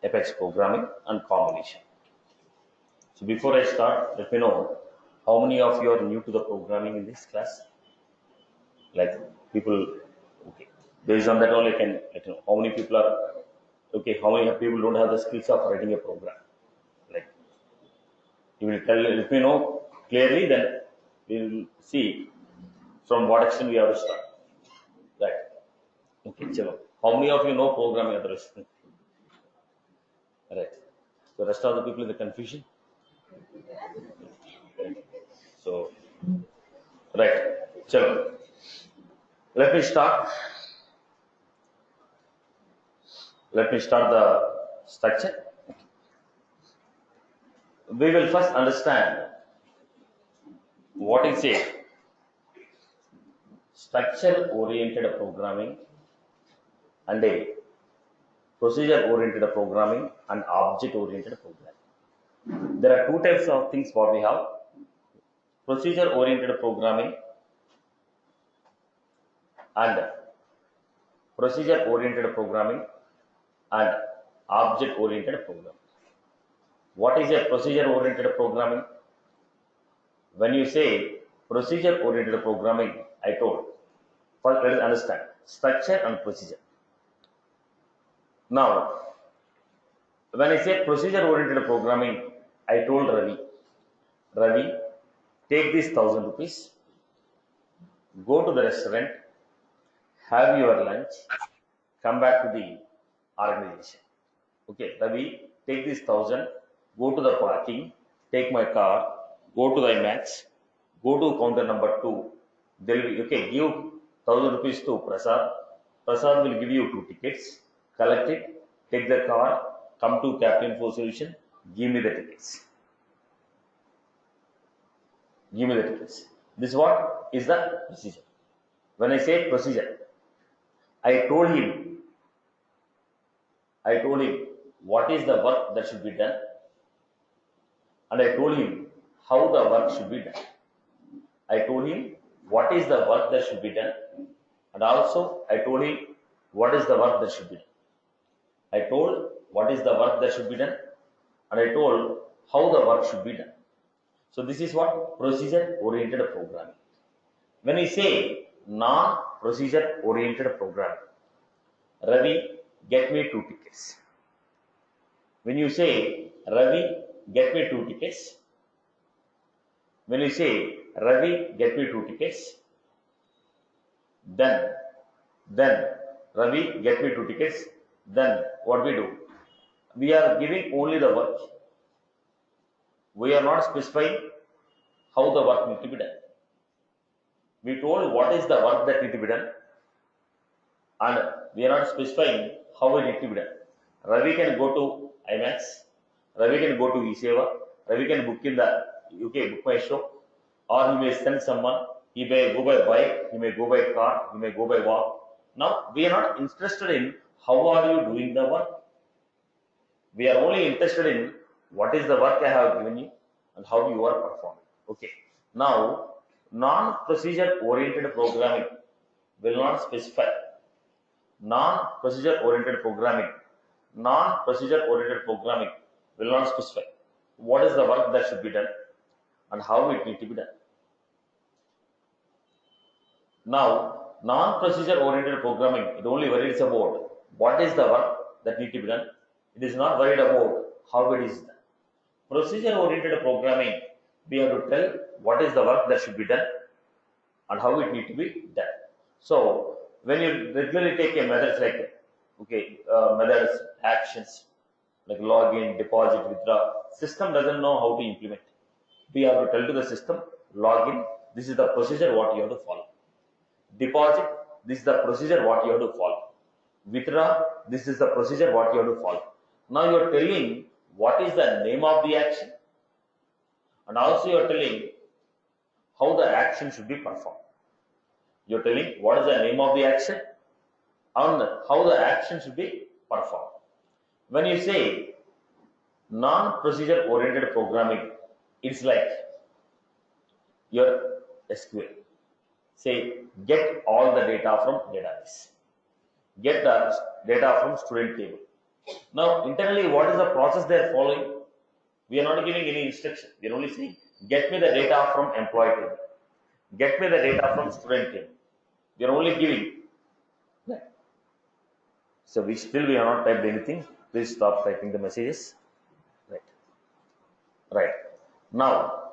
Apex programming and combination. So before I start, let me know how many of you are new to the programming in this class. Like people, okay. Based on that only I can let you know how many people are okay. How many people don't have the skills of writing a program? Like you will tell, let me know clearly. Then we will see from what extent we have to start. Right. Okay. Chalo. How many of you know programming at the rest? Right. The rest of the people in the confusion. Right. So, right. Chalo. Let me start. Let me start the structure. We will first understand what is a structure oriented programming and a procedure oriented programming and object oriented programming. There are two types of things what we have: procedure oriented programming and procedure oriented programming and object oriented programming. What is a procedure oriented programming? When you say procedure oriented programming, I told first let us understand structure and procedure. Now, when I say procedure oriented programming, I told Ravi, take this 1,000 rupees, go to the restaurant, have your lunch, come back to the organization. Okay, Ravi, take this 1,000, go to the parking, take my car, go to the IMAX, go to counter number 2. They'll be okay, give 1,000 rupees to Prasad. Prasad will give you 2 tickets, collect it, take the car, come to Captain Info Solution, give me the tickets. Give me the tickets. This what is the procedure. When I say procedure, I told him what is the work that should be done, and I told him how the work should be done. I told him what is the work that should be done, and also I told him what is the work that should be done. I told what is the work that should be done, and I told how the work should be done. So this is what procedure oriented programming. When we say non-procedure oriented programming, Ravi, get me 2 tickets. When you say Ravi, get me 2 tickets, when you say Ravi, get me 2 tickets, then Ravi, get me 2 tickets, then what we do? We are giving only the work. We are not specifying how the work needs to be done. We told what is the work that needs to be done, and we are not specifying how it needs to be done. Ravi can go to IMAX, Ravi can go to eSeva, Ravi can book in the UK Book My Show, or he may send someone, he may go by bike, he may go by car, he may go by walk. Now, we are not interested in how are you doing the work. We are only interested in what is the work I have given you and how you are performing. Okay. Now, non-procedure oriented programming will not specify. Non-procedure oriented programming will not specify what is the work that should be done and how it needs to be done. Now, non-procedure oriented programming, it only worries about what is the work that needs to be done. It is not worried about how it is done. Procedure oriented programming, we have to tell what is the work that should be done and how it needs to be done. So, when you regularly take a methods like methods, actions like login, deposit, withdraw, system doesn't know how to implement. We have to tell to the system, login, this is the procedure what you have to follow. Deposit, this is the procedure what you have to follow. Withdraw, this is the procedure what you have to follow. Now you are telling what is the name of the action, and also you are telling how the action should be performed. You are telling what is the name of the action and how the action should be performed. When you say non-procedure oriented programming, it's like your SQL. Say, get all the data from database. Get the data from student table. Now, internally, what is the process they are following? We are not giving any instruction. We are only saying, get me the data from employee table. Get me the data from student table. We are only giving. So we have not typed anything. Please stop typing the messages. Right. Right. Now,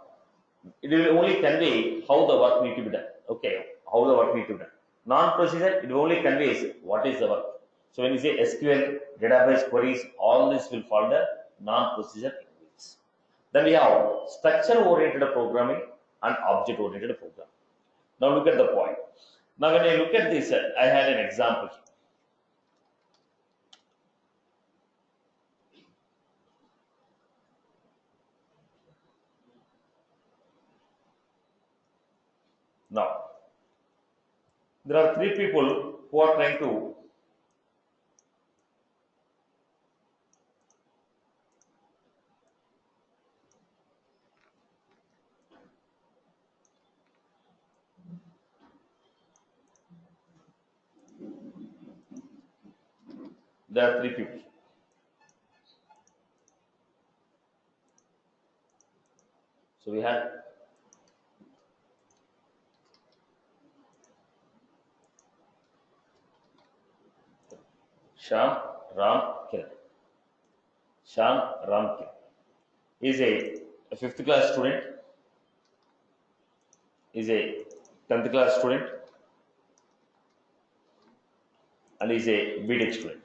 it will only convey how the work need to be done. Okay, how the work need to be done. Non-procedure, it only conveys what is the work. So when you say SQL, database queries, all this will fall under non-procedure techniques. Then we have structure-oriented programming and object-oriented programming. Now look at the point. Now when I look at this, I had an example. Now, there are three people who are trying to there are three people. So we have Shyam, Ram, Kiran. Shyam, Ram, Kiran. He is a 5th class student. He is a 10th class student. And he is a BTech student.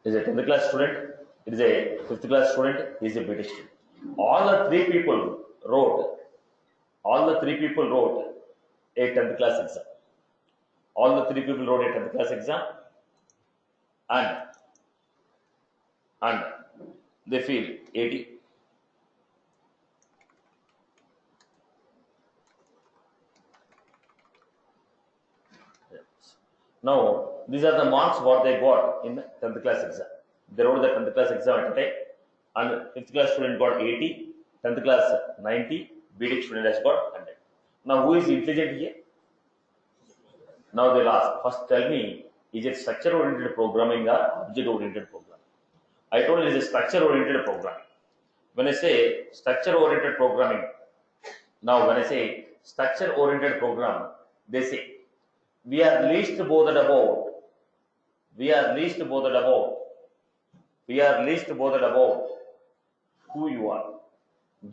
He is a 10th class student. He is a 5th class student. He is a BTech student. All the three people wrote a 10th class exam. All the three people wrote a 10th class exam, and they feel 80. Now, these are the marks what they got in the 10th class exam. They wrote the 10th class exam at a time, and 5th class student got 80, 10th class 90, BTech student has got 100. Now, who is intelligent here? Now they'll ask, first tell me, is it structure-oriented programming or object-oriented programming? I told you it is a structure-oriented programming. When I say structure-oriented programming, now when I say structure-oriented program, they say, we are least bothered about who you are.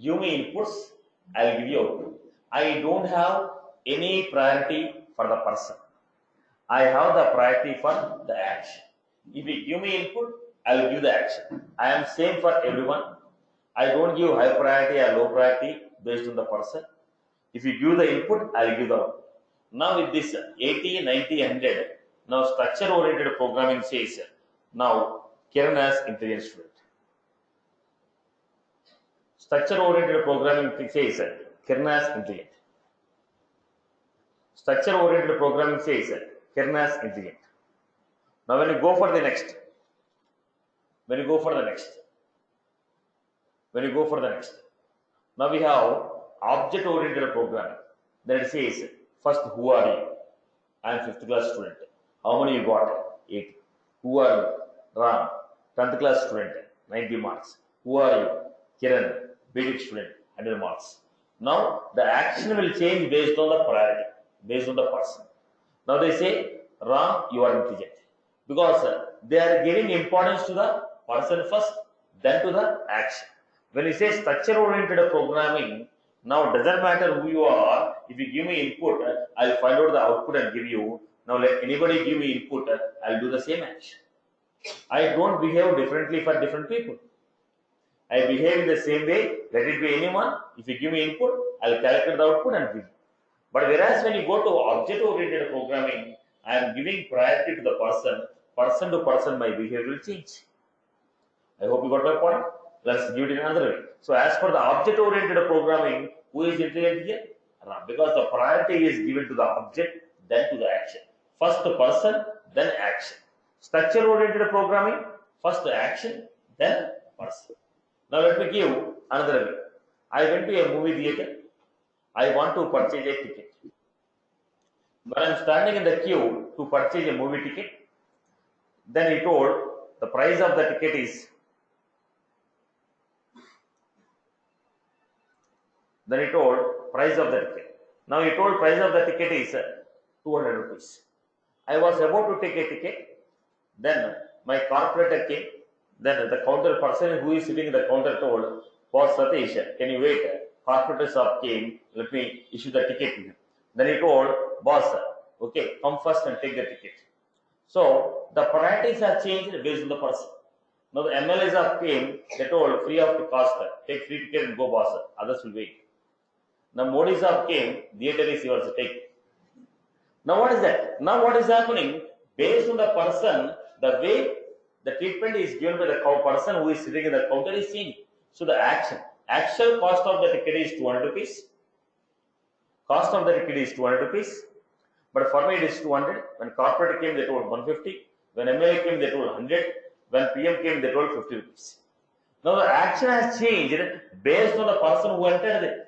Give me inputs, I'll give you output. I don't have any priority for the person. I have the priority for the action. If you give me input, I will give the action. I am same for everyone. I don't give high priority or low priority based on the person. If you give the input, I will give the output. Now with this 80, 90, 100, now structure oriented programming says, now Kiran as intelligent student. Structure oriented programming says, Kiran as intelligent. Structure oriented programming says, Kiran as intelligent. Now when you go for the next, now we have object oriented programming. Then it says, first, who are you? I am 5th class student. How many you got? 80. Who are you? Ram, 10th class student, 90 marks. Who are you? Kiran, BTech student, 100 marks. Now the action will change based on the priority, based on the person. Now they say, Ram, you are intelligent. Because they are giving importance to the person first, then to the action. When you say structure-oriented programming, now it doesn't matter who you are. If you give me input, I'll find out the output and give you. Now let anybody give me input, I'll do the same action. I don't behave differently for different people. I behave in the same way, let it be anyone. If you give me input, I'll calculate the output and give you. But whereas when you go to object-oriented programming, I am giving priority to the person to person, my behavior will change. I hope you got my point. Let's give it in another way. So as for the object-oriented programming, who is intelligent here? Ram. Because the priority is given to the object, then to the action. First the person, then action. Structure-oriented programming, first the action, then person. Now let me give another way. I went to a movie theater. I want to purchase a ticket. When I'm standing in the queue to purchase a movie ticket, then he told the price of the ticket is, then he told price of the ticket. Now he told price of the ticket is 200 rupees. I was about to take a ticket, then my corporator came, then the counter person who is sitting in the counter told, boss Satish, can you wait? Corporator shop came, let me issue the ticket to him. Then he told, boss, okay, come first and take the ticket. So the priorities are changed based on the person. Now the MLAs of came, they told free of the cost, take free ticket and go boss, others will wait. Now Modi Saab came, theatre is yours, take. Now what is that? Now what is happening? Based on the person, the way the treatment is given by the person who is sitting in the counter is changing. So the actual cost of the ticket is 200 rupees. Cost of the ticket is 200 rupees. But for me it is 200. When corporate came, they told 150. When MLA came, they told 100. When PM came, they told 50 rupees. Now the action has changed based on the person who entered it.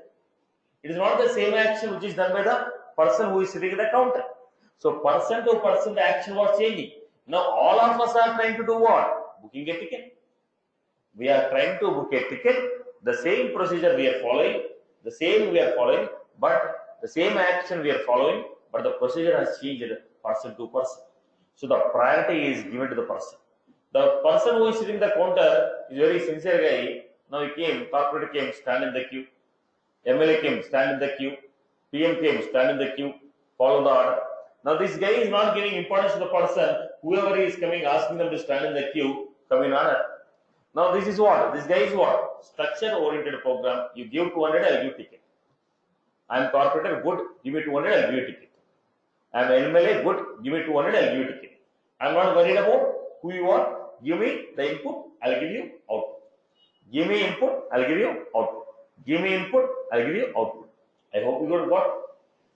It is not the same action which is done by the person who is sitting at the counter. So person to person, the action was changing. Now all of us are trying to do what? Booking a ticket. We are trying to book a ticket. The same procedure we are following, but the same action we are following, but the procedure has changed person to person. So the priority is given to the person. The person who is sitting at the counter is very sincere guy. Now he came, corporate came, stand in the queue. MLA came, stand in the queue. PM came, stand in the queue. Follow the order. Now this guy is not giving importance to the person. Whoever is coming, asking them to stand in the queue, come in order. Now this is what? This guy is what? Structure-oriented program. You give 200, I'll give ticket. I am corporator, good. Give me 200, I'll give you ticket. I am MLA, good. Give me 200, I'll give you ticket. I am not worried about who you are. Give me the input, I'll give you output. Give me input, I'll give you output. Give me input, I'll give you output. I hope you got.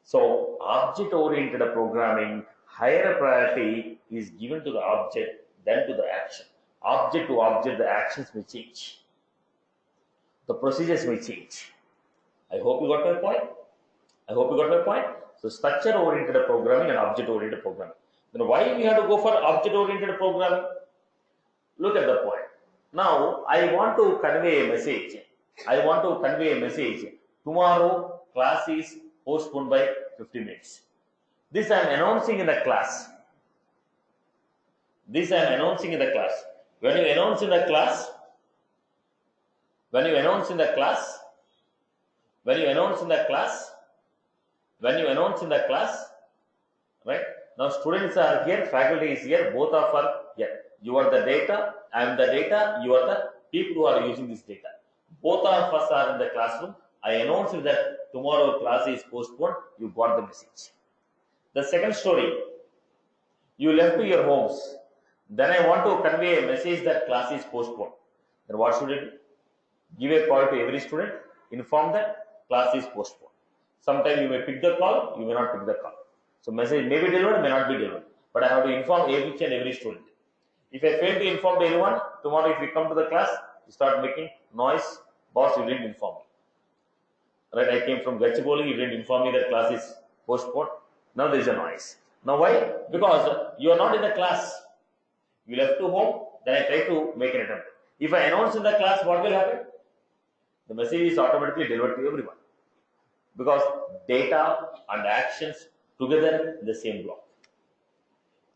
So object-oriented programming, higher priority is given to the object than to the action. Object to object, the actions may change. The procedures may change. I hope you got my point. So structure-oriented programming and object-oriented programming. Then why we have to go for object-oriented programming? Look at the point. Now I want to convey a message. Tomorrow class is postponed by 50 minutes. This I am announcing in the class. When you announce in the class, right? Now students are here, faculty is here, both of are here. You are the data, I am the data, you are the people who are using this data. Both of us are in the classroom. I announced that tomorrow class is postponed. You got the message. The second story, you left to your homes. Then I want to convey a message that class is postponed. Then what should I do? Give a call to every student, inform that class is postponed. Sometimes you may pick the call, you may not pick the call. So message may be delivered, may not be delivered. But I have to inform each and every student. If I fail to inform anyone, tomorrow if you come to the class, you start making noise. Boss, you didn't inform me. Right? I came from Gachibowli, you didn't inform me that class is postponed. Now there is a noise. Now why? Because you are not in the class. You left to home, then I try to make an attempt. If I announce in the class, what will happen? The message is automatically delivered to everyone. Because data and actions together in the same block.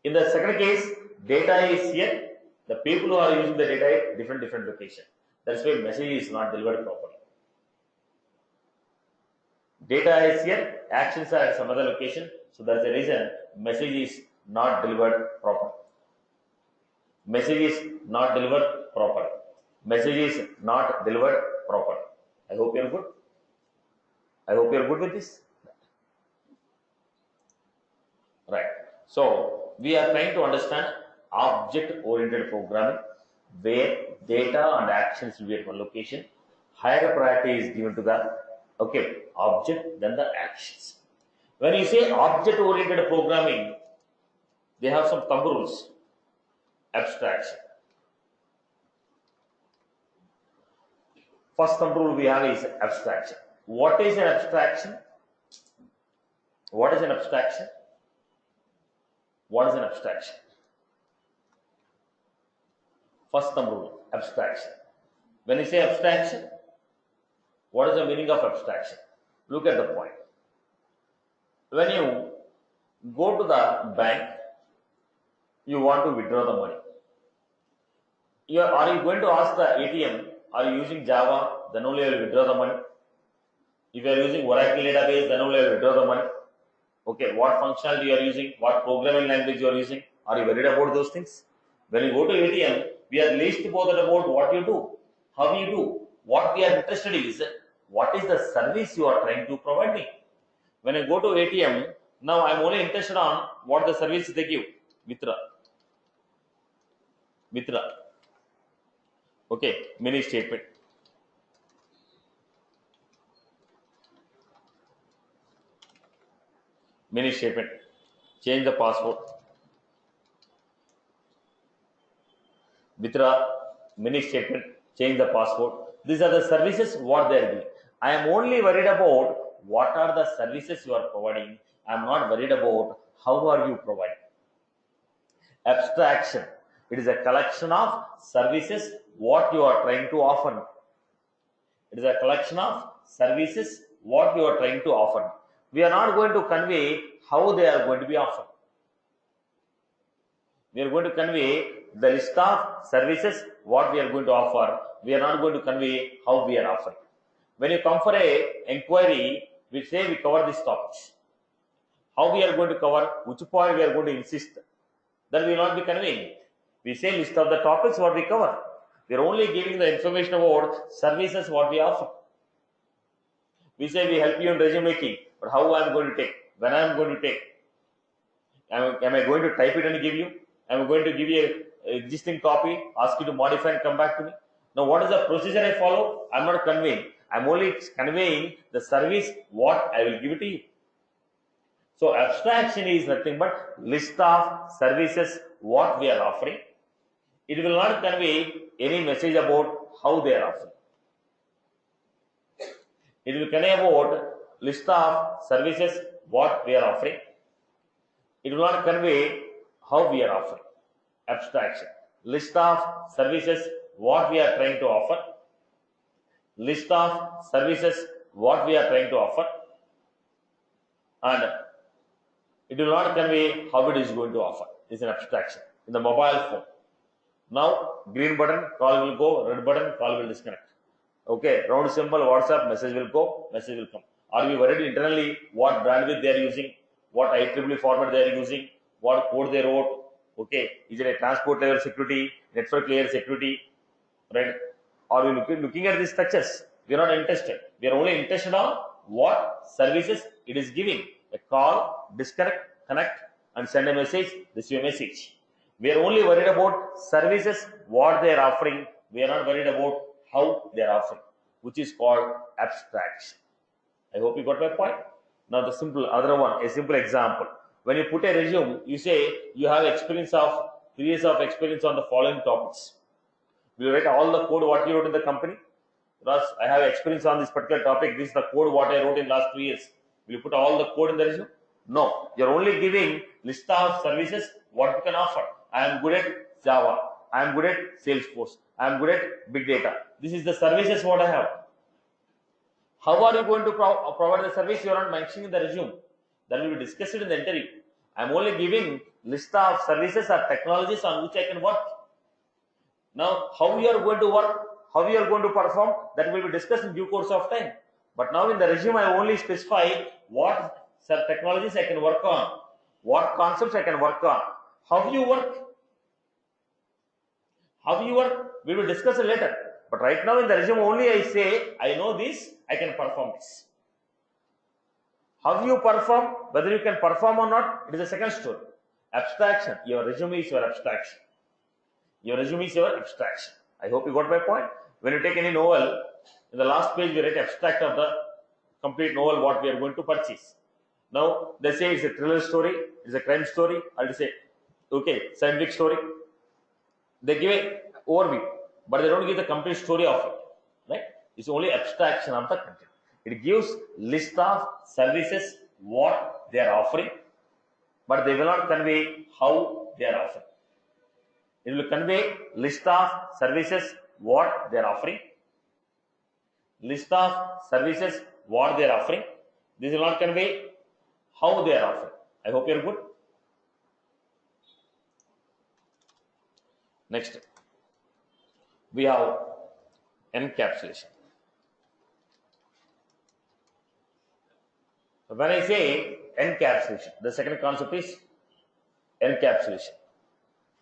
In the second case, data is here. The people who are using the data is different location. That's why message is not delivered properly. Data is here, actions are at some other location. So that's the reason message is not delivered properly. I hope you are good. With this. Right. So we are trying to understand object-oriented programming, where data and actions will be at one location. Higher priority is given to the object than the actions. When you say object-oriented programming, they have some thumb rules. Abstraction. First thumb rule we have is abstraction. What is an abstraction? What is an abstraction? First thumb rule, abstraction. When you say abstraction, what is the meaning of abstraction? Look at the point. When you go to the bank, you want to withdraw the money. Are you going to ask the ATM, are you using Java, then only you will withdraw the money? If you are using Oracle database, then only you will withdraw the money. Okay, what functionality you are using, what programming language you are using, are you worried about those things? When you go to ATM, we are least bothered about what you do, how you do. What we are interested in is what is the service you are trying to provide me. When I go to ATM, now I am only interested on what the service they give. Mitra. Okay, mini statement. Mini statement. Change the password. Mitra, mini statement. Change the password. These are the services what they are giving. I am only worried about what are the services you are providing. I am not worried about how are you providing. Abstraction. It is a collection of services what you are trying to offer. It is a collection of services what you are trying to offer. We are not going to convey how they are going to be offered. We are going to convey the list of services what we are going to offer. We are not going to convey how we are offering. When you come for a inquiry, we say we cover these topics. How we are going to cover, which point we are going to insist, that we will not be conveying. We say list of the topics what we cover. We are only giving the information about services what we offer. We say we help you in resume making, but how I am going to take, when I am going to take, am I going to type it and give you? Am I going to give you an existing copy, ask you to modify and come back to me? Now what is the procedure I follow? I am not conveying. I am only conveying the service what I will give it to you. So abstraction is nothing but list of services what we are offering. It will not convey any message about how they are offering. It will convey about list of services what we are offering. It will not convey how we are offering. Abstraction. List of services what we are trying to offer. List of services what we are trying to offer. And it will not convey how it is going to offer. It is an abstraction in the mobile phone. Now, green button, call will go, red button, call will disconnect. Okay, round symbol, WhatsApp, message will go, message will come. Are we worried internally what bandwidth they are using, what IEEE format they are using, what code they wrote? Okay, is it a transport layer security, network layer security, right? Are we looking at these structures? We are not interested. We are only interested on what services it is giving. A call, disconnect, connect, and send a message, receive a message. We are only worried about services, what they are offering. We are not worried about how they are offering, which is called abstraction. I hope you got my point. Now the simple other one, a simple example. When you put a resume, you say you have experience of 3 years of experience on the following topics. Will you write all the code what you wrote in the company? Because I have experience on this particular topic. This is the code what I wrote in last 3 years. Will you put all the code in the resume? No. You are only giving list of services what you can offer. I am good at Java. I am good at Salesforce. I am good at big data. This is the services what I have. How are you going to provide the service? You are not mentioning in the resume. That will be discussed in the interview. I am only giving list of services or technologies on which I can work. Now, how you are going to work, how you are going to perform, that will be discussed in due course of time. But now in the resume, I only specify what technologies I can work on, what concepts I can work on, how you work. How you work, we will discuss it later. But right now in the resume only I say, I know this, I can perform this. How you perform, whether you can perform or not, it is a second story. Abstraction, your resume is your abstraction. Your resume is your abstraction. I hope you got my point. When you take any novel, in the last page we write abstract of the complete novel what we are going to purchase. Now they say it's a thriller story, it's a crime story, or they say, okay, scientific story. They give an overview, but they don't give the complete story of it. Right? It's only abstraction of the content. It gives list of services what they are offering, but they will not convey how they are offering. It will convey list of services what they are offering. List of services what they are offering. This will not convey how they are offering. I hope you are good. Next, we have encapsulation. When I say encapsulation, the second concept is encapsulation.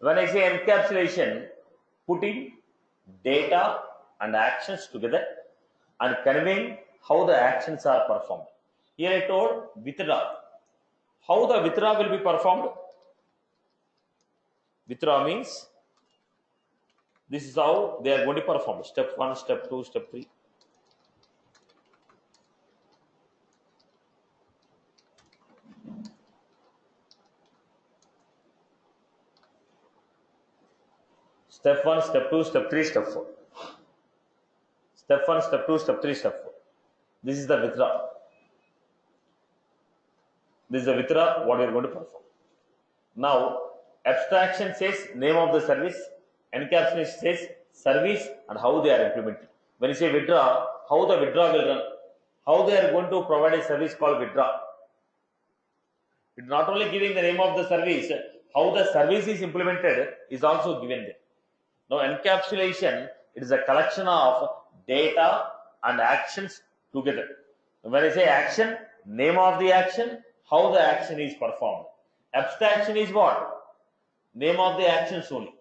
When I say encapsulation, putting data and actions together and conveying how the actions are performed. Here I told withdraw. How the withdraw will be performed? Withdraw means this is how they are going to perform. Step 1, step 2, step 3. Step 1, step 2, step 3, step 4. Step 1, step 2, step 3, step 4. This is the withdraw. This is the withdraw what we are going to perform. Now, abstraction says name of the service, encapsulation says service and how they are implemented. When you say withdraw, how the withdraw will run, how they are going to provide a service called withdraw. It is not only giving the name of the service, how the service is implemented is also given there. Now, encapsulation, it is a collection of data and actions together. When I say action, name of the action, how the action is performed. Abstraction is what? Name of the actions only.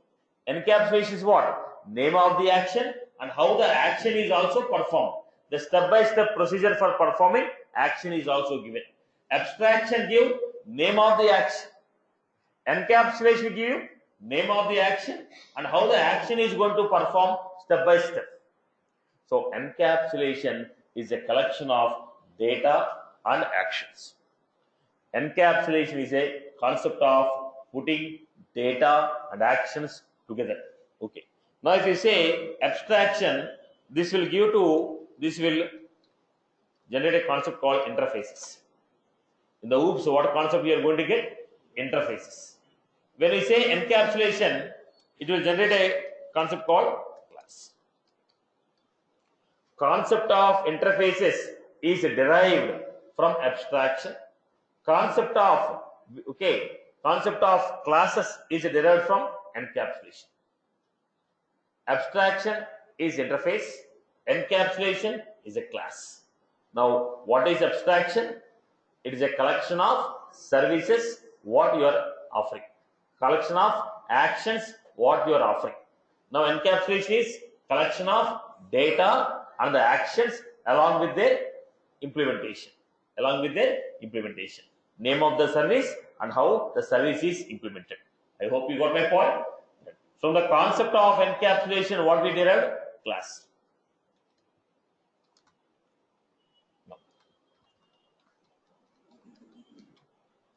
Encapsulation is what? Name of the action and how the action is also performed. The step-by-step procedure for performing action is also given. Abstraction give name of the action. Encapsulation give name of the action and how the action is going to perform step by step. So encapsulation is a collection of data and actions. Encapsulation is a concept of putting data and actions together. Okay. Now if you say abstraction, this will generate a concept called interfaces. In the OOPS, what concept we are going to get? Interfaces. When we say encapsulation, it will generate a concept called class. Concept of interfaces is derived from abstraction. Concept of classes is derived from encapsulation. Abstraction is interface. Encapsulation is a class. Now, what is abstraction? It is a collection of services what you are offering. Collection of actions what you are offering. Now, encapsulation is collection of data and the actions along with their implementation. Name of the service and how the service is implemented. I hope you got my point. From the concept of encapsulation, what we derived? Class. No.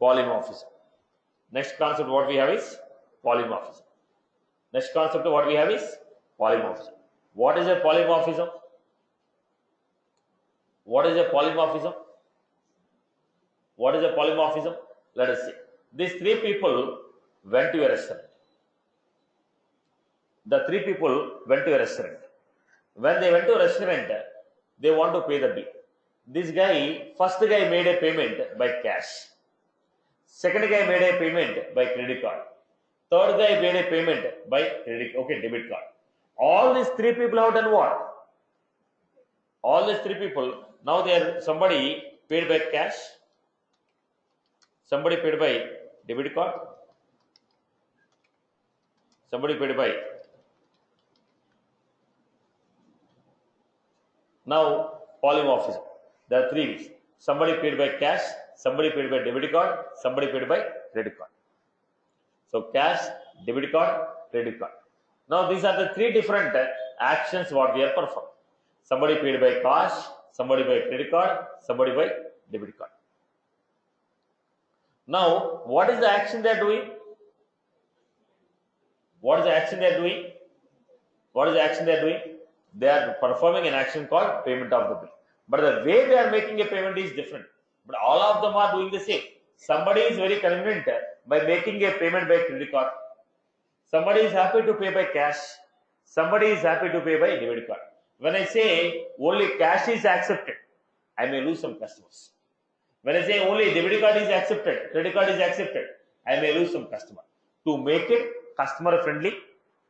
Polymorphism. Next concept what we have is polymorphism. What is a polymorphism? Let us see. These three people went to a restaurant. When they went to a restaurant, they want to pay the bill. First guy made a payment by cash. Second guy made a payment by credit card. Third guy made a payment by debit card. All these three people have done what? All these three people, now somebody paid by cash, somebody paid by debit card, somebody paid by. Now, polymorphism. There are three ways. Somebody paid by cash, somebody paid by debit card, somebody paid by credit card. So, cash, debit card, credit card. Now, these are the three different actions what we are performing. Somebody paid by cash, somebody by credit card, somebody by debit card. Now, what is the action they are doing? They are performing an action called payment of the bill. But the way they are making a payment is different. But all of them are doing the same. Somebody is very convenient by making a payment by credit card. Somebody is happy to pay by cash. Somebody is happy to pay by debit card. When I say only cash is accepted, I may lose some customers. When I say only debit card is accepted, credit card is accepted, I may lose some customer. To make it customer friendly,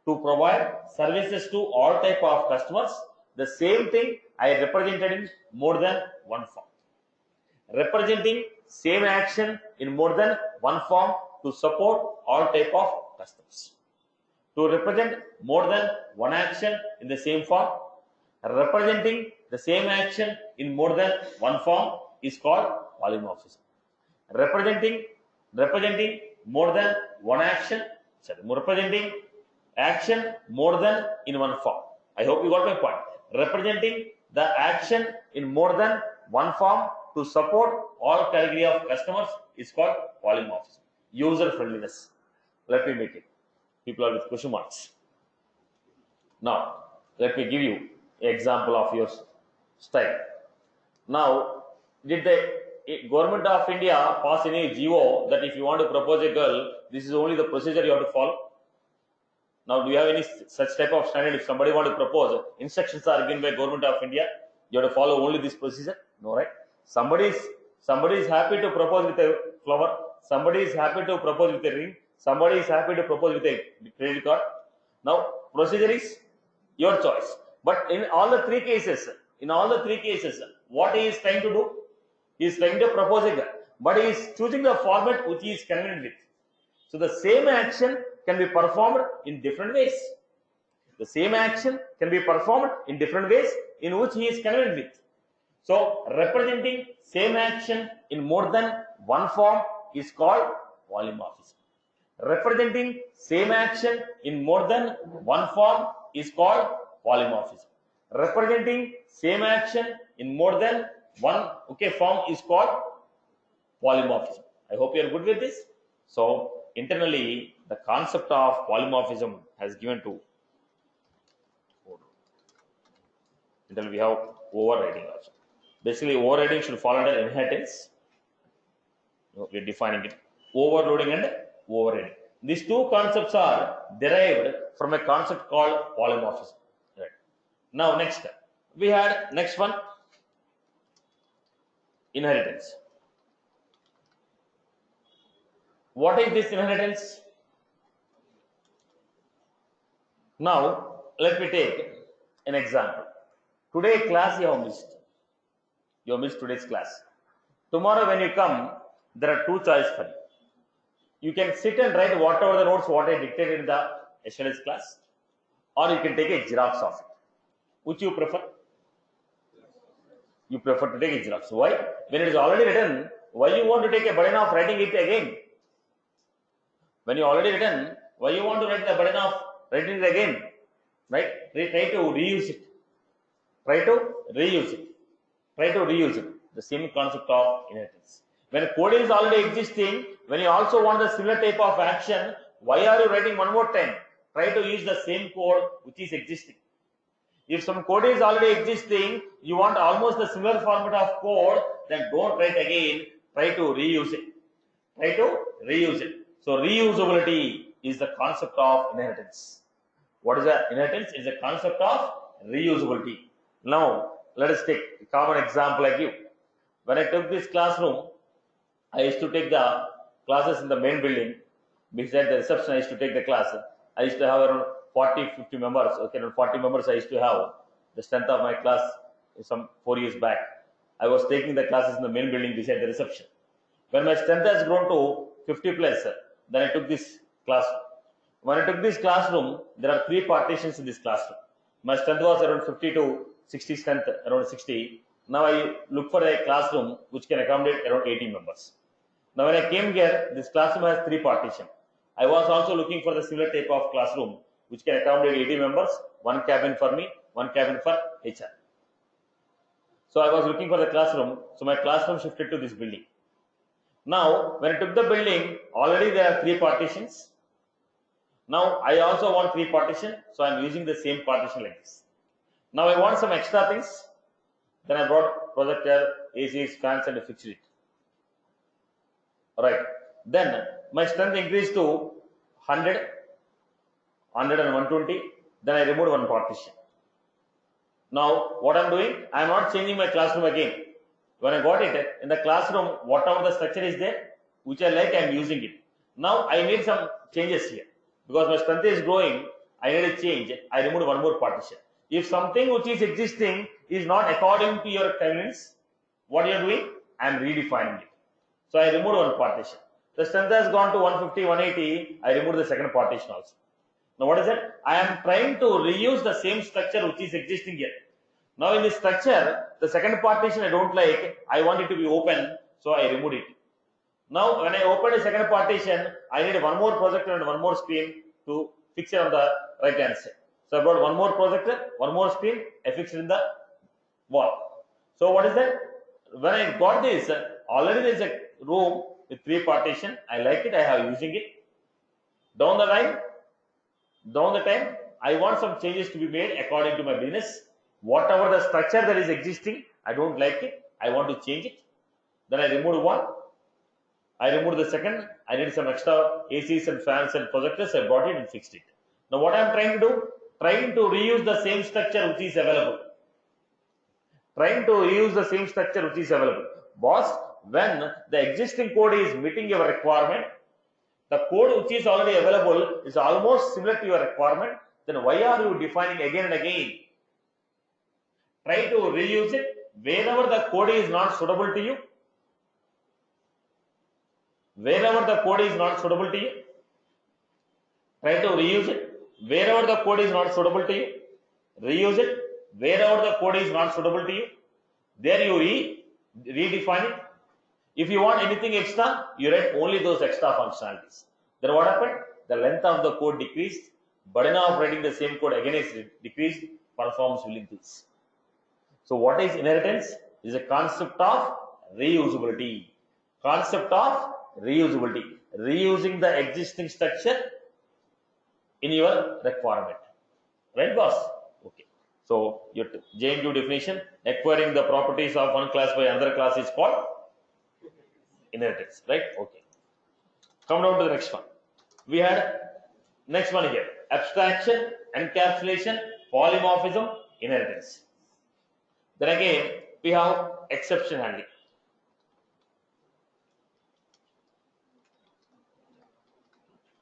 to provide services to all type of customers, the same thing I represented in more than one form. Representing same action in more than one form to support all type of customers. To represent more than one action in the same form, representing the same action in more than one form is called polymorphism. Representing more than one action, representing action more than in one form. I hope you got my point. Representing the action in more than one form to support all category of customers is called polymorphism. User friendliness. Let me make it. People are with question marks. Now, let me give you an example of your style. Now, did the government of India pass any GO that if you want to propose a girl, this is only the procedure you have to follow? Now, do you have any such type of standard? If somebody want to propose, instructions are given by government of India, you have to follow only this procedure? No, right? Somebody is happy to propose with a flower. Somebody is happy to propose with a ring. Somebody is happy to propose with a credit card. Now, procedure is your choice. But in all the three cases, what he is trying to do? He is trying to propose a girl, but he is choosing the format which he is convenient with. So the same action can be performed in different ways. The same action can be performed in different ways in which he is convenient with. So representing same action in more than one form is called polymorphism. Representing same action in more than one form is called polymorphism. Representing same action in more than one form is called polymorphism. I hope you are good with this. So internally, the concept of polymorphism has given to. Internally, we have overriding also. Basically, overriding should fall under inheritance. We are defining it. Overloading and overriding. These two concepts are derived from a concept called polymorphism. Right. Now, next we had next one, inheritance. What is this inheritance? Now, let me take an example. Today class you have missed. You have missed today's class. Tomorrow when you come, there are two choices for you. You can sit and write whatever the notes what I dictated in the SLS class, or you can take a Xerox of it. Which you prefer? You prefer to take a Xerox. Why? When it is already written, why you want to take a burden of writing it again? When you already written, why you want to write the burden of writing it again? Right? Try to reuse it. Try to reuse it. Try to reuse it. The same concept of inheritance. When code is already existing, when you also want the similar type of action, why are you writing one more time? Try to use the same code which is existing. If some code is already existing, you want almost the similar format of code, then don't write again. Try to reuse it. Try to reuse it. So reusability is the concept of inheritance. What is the inheritance? It's a concept of reusability. Now, let us take a common example like you. When I took this classroom, I used to take the classes in the main building. Beside the reception, I used to take the class. I used to have around 40-50 members. Okay, around 40 members I used to have. The strength of my class is some 4 years back. I was taking the classes in the main building beside the reception. When my strength has grown to 50 plus, then I took this classroom. When I took this classroom, there are 3 partitions in this classroom. My strength was around 50 to 60 strength, around 60. Now I look for a classroom which can accommodate around 80 members. Now when I came here, this classroom has 3 partitions. I was also looking for the similar type of classroom which can accommodate 80 members, 1 cabin for me, 1 cabin for HR. So I was looking for the classroom, so my classroom shifted to this building. Now when I took the building, already there are 3 partitions. Now I also want 3 partitions, so I am using the same partition like this. Now I want some extra things. Then I brought projector, ACs, fans and fixed it. right? Then my strength increased to 100, 100 and 120. Then I removed one partition. Now what I'm doing, I'm not changing my classroom again. When I got it in the classroom, whatever the structure is there, which I like, I'm using it. Now I need some changes here because my strength is growing. I need a change. I removed one more partition. If something which is existing is not according to your convenience, what you are doing? I am redefining it. So I removed one partition. The strength has gone to 150, 180. I removed the second partition also. Now what is it? I am trying to reuse the same structure which is existing here. Now in this structure, the second partition I don't like. I want it to be open, so I removed it. Now when I open the second partition, I need one more projector and one more screen to fix it on the right hand side. So I brought one more projector, one more screen, I fixed it in the wall. So what is that? When I got this, already there is a room with 3 partition. I like it. I have using it. Down the time, I want some changes to be made according to my business. Whatever the structure that is existing, I don't like it. I want to change it. Then I removed one. I removed the second. I need some extra ACs and fans and projectors. I brought it and fixed it. Now what I am trying to do? Trying to reuse the same structure which is available. Boss, when the existing code is meeting your requirement, the code which is already available is almost similar to your requirement, then why are you defining again and again? Try to reuse it wherever the code is not suitable to you. Try to reuse it wherever the code is not suitable to you. There you redefine it. If you want anything extra, you write only those extra functionalities. Then what happened? The length of the code decreased. Burden of writing the same code again is decreased. Performance will increase. So what is inheritance? Is a concept of reusability. Reusing the existing structure in your requirement. Right, boss? Okay. So your JNQ definition, acquiring the properties of one class by another class is called inheritance. Right? Okay. Come down to the next one. We had next one here. Abstraction, encapsulation, polymorphism, inheritance. Then again, we have exception handling.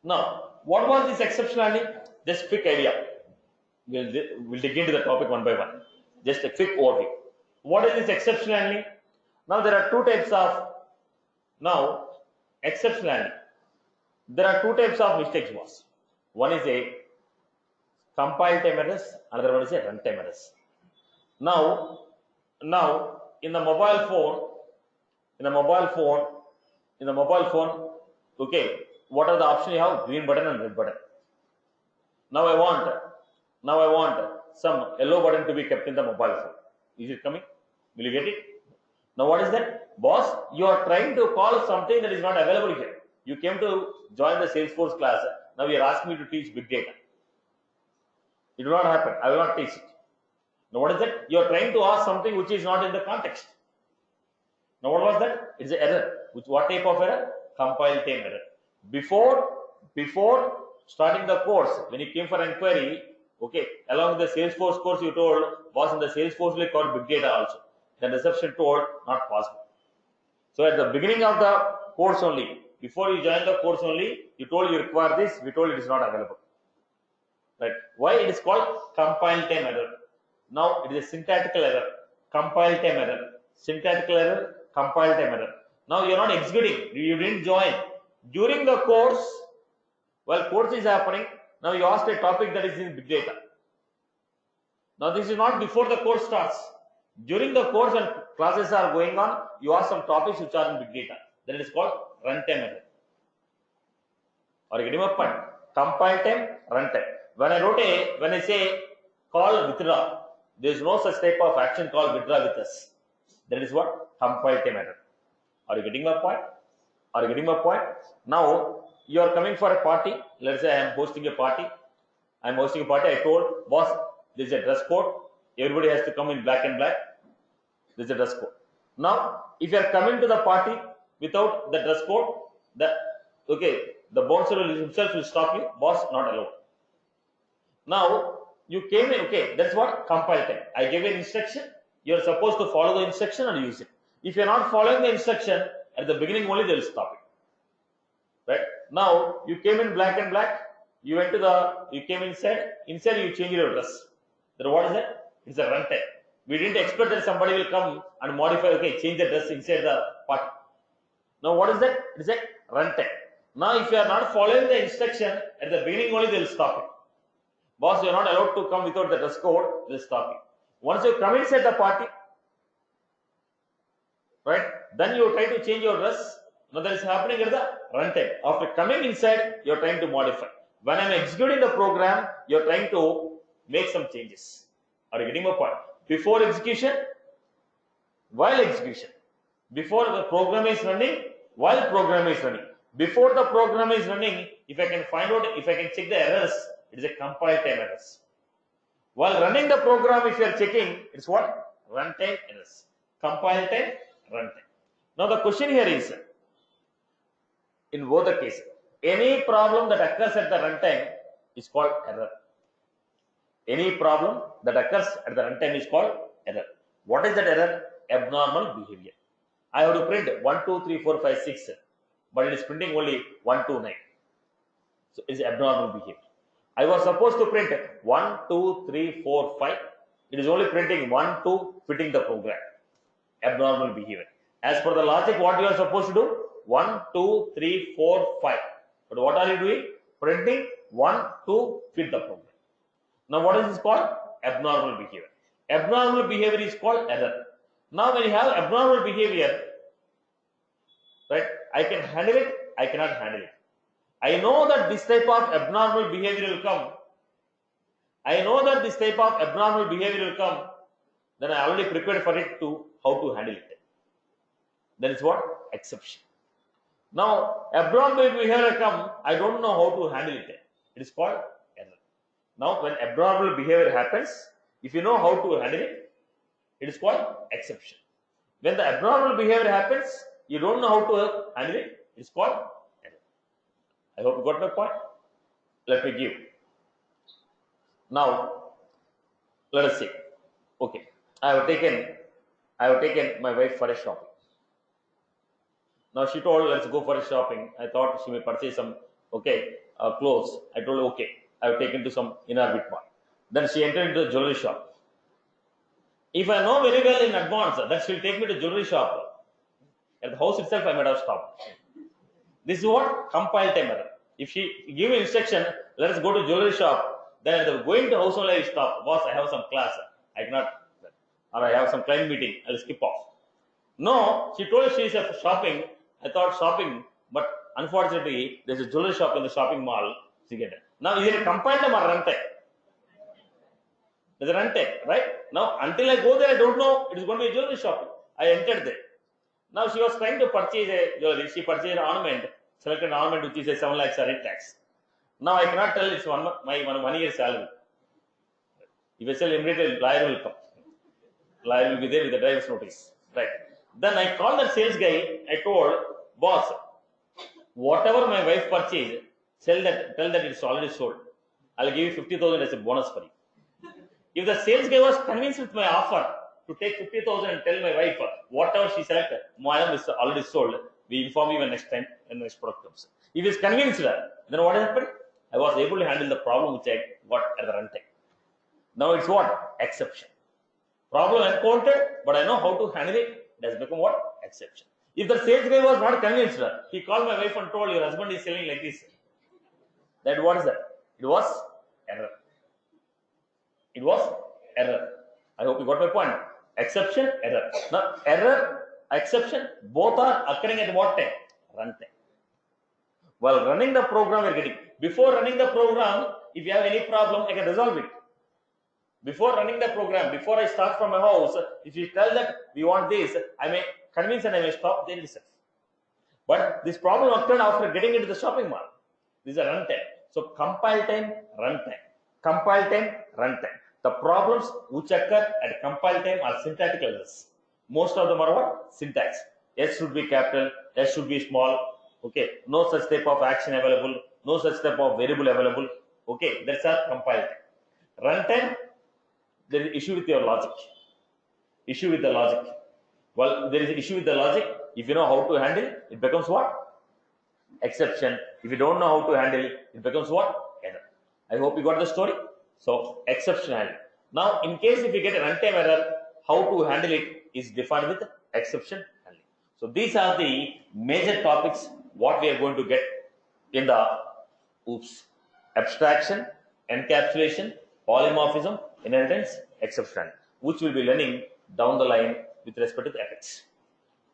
Now, what was this exception handling? Just quick idea. We'll dig into the topic one by one. Just a quick overview. What is this exception handling? Now, there are two types of exception handling. There are two types of mistakes, boss. One is a compile time errors, another one is a runtime errors. Now, in the mobile phone, okay, what are the options you have? Green button and red button. Now I want some yellow button to be kept in the mobile phone. Is it coming? Will you get it? Now what is that? Boss, you are trying to call something that is not available here. You came to join the Salesforce class. Now you are asking me to teach big data. It will not happen. I will not teach it. Now what is that? You are trying to ask something which is not in the context. Now what was that? It's an error. What type of error? Compile time error. Before starting the course, when you came for inquiry, okay, along with the Salesforce course you told was in the Salesforce will called big data also. Then reception told not possible. So at the beginning of the course only, before you join the course only, you told you require this, we told it is not available. Right? Why it is called compile time error? Now it is a syntactical error. Compile time error. Syntactical error, compile time error. Now you are not executing. You didn't join. During the course, while course is happening, now you asked a topic that is in big data. Now this is not before the course starts. During the course when classes are going on, you ask some topics which are in big data. Then it is called runtime error. Are you getting my point? Compile time, runtime. When I say call withdraw, there is no such type of action called withdraw with us. That is what? Compile time error. Are you getting my point? Now you are coming for a party. Let's say I am hosting a party. I told boss, there is a dress code. Everybody has to come in black and black. There is a dress code. Now, if you are coming to the party without the dress code, The bouncer himself will stop you. Boss not allowed. Now you came in. Okay, that's what compile time. I gave an instruction. You are supposed to follow the instruction and use it. If you are not following the instruction at the beginning only, they will stop it. Right now you came in black and black. You went to you came inside. Inside you change your dress. Then what is that? It's a runtime. We didn't expect that somebody will come and modify. Okay, change the dress inside the party. Now what is that? It's a runtime. Now if you are not following the instruction at the beginning only, they will stop it. Boss, you are not allowed to come without the dress code. They will stop you. Once you come inside the party, right? Then you try to change your dress. Now that is happening at the runtime. After coming inside, you are trying to modify. When I am executing the program, you are trying to make some changes. Are you getting my point? Before execution, while execution. Before the program is running, while program is running. Before the program is running, if I can find out, if I can check the errors, it is a compile time errors. While running the program, if you are checking, it's what? Runtime errors. Compile time, runtime. Now the question here is, in both the cases, any problem that occurs at the runtime is called error. Any problem that occurs at the runtime is called error. What is that error? Abnormal behavior. I have to print 1, 2, 3, 4, 5, 6, but it is printing only 1, 2, 9. So it is abnormal behavior. I was supposed to print 1, 2, 3, 4, 5. It is only printing 1, 2, fitting the program. Abnormal behavior. As per the logic, what you are supposed to do? 1, 2, 3, 4, 5. But what are you doing? Printing 1, 2, fit the program. Now what is this called? Abnormal behavior. Abnormal behavior is called error. Now when you have abnormal behavior, right, I can handle it, I cannot handle it. I know that this type of abnormal behavior will come. I know that this type of abnormal behavior will come. Then I already prepared for it to how to handle it. That is what? Exception. Now abnormal behavior come, I don't know how to handle it. It is called error. Now when abnormal behavior happens, if you know how to handle it, it is called exception. When the abnormal behavior happens, you don't know how to handle it, it is called error. I hope you got my point. Let me give. Now let us see. Okay, I have taken my wife for a shopping. Now she told, let's go for a shopping. I thought she may purchase some clothes. I told her, okay. I have taken to some in-orbit mall. Then she entered into the jewelry shop. If I know very well in advance that she will take me to jewelry shop, at the house itself I might have stopped. This is what? Compile time error. If she give me instruction, let us go to jewelry shop, then at the going to house only I will stop. Boss, I have some class. I cannot, or I have some client meeting. I will skip off. No, she told she is shopping. I thought shopping, but unfortunately there is a jewelry shop in the shopping mall. She get it. Now is it a compile time or runtime? There's a runtime, right? Now until I go there, I don't know it is going to be a jewelry shop. I entered there. Now she was trying to purchase a jewelry. She purchased an ornament, selected an ornament which is a 7 lakhs salary tax. Now I cannot tell it's my 1 year salary. If I sell immediately, lawyer will come. Lawyer will be there with the driver's notice. Right. Then I called the sales guy. I told, boss, whatever my wife purchased, tell that it's already sold. I'll give you 50,000 as a bonus for you. If the sales guy was convinced with my offer to take 50,000 and tell my wife whatever she selected, madam is already sold. We inform you when next product comes. If he is convinced, then what happened? I was able to handle the problem which I got at the runtime. Now it's what? Exception. Problem encountered, but I know how to handle it. It has become what? Exception. If the sales guy was not convinced, he called my wife and told, your husband is selling like this. Then what is that? It was error. It was error. I hope you got my point. Exception, error. Now error, exception, both are occurring at what time? Runtime. While running the program, we are getting. Before running the program, if you have any problem, I can resolve it. Before running the program, before I start from my house, if you tell that we want this, I may convince and I may stop there itself. But this problem occurred after getting into the shopping mall. This is a runtime. So compile time, runtime. Compile time, runtime. The problems which occur at compile time are syntactical errors. Most of them are what? Syntax. S should be capital, S should be small, Okay, no such type of action available, no such type of variable available. Okay, that's a compiled. Runtime, there is issue with your logic. Issue with the logic. Well, there is issue with the logic. If you know how to handle, it becomes what? Exception. If you don't know how to handle it, it becomes what? Error. I hope you got the story. So exception handling. Now, in case if you get a runtime error, how to handle it is defined with exception handling. So these are the major topics what we are going to get in the OOPS: abstraction, encapsulation, polymorphism, inheritance, exception, which we'll be learning down the line with respect to the Apex.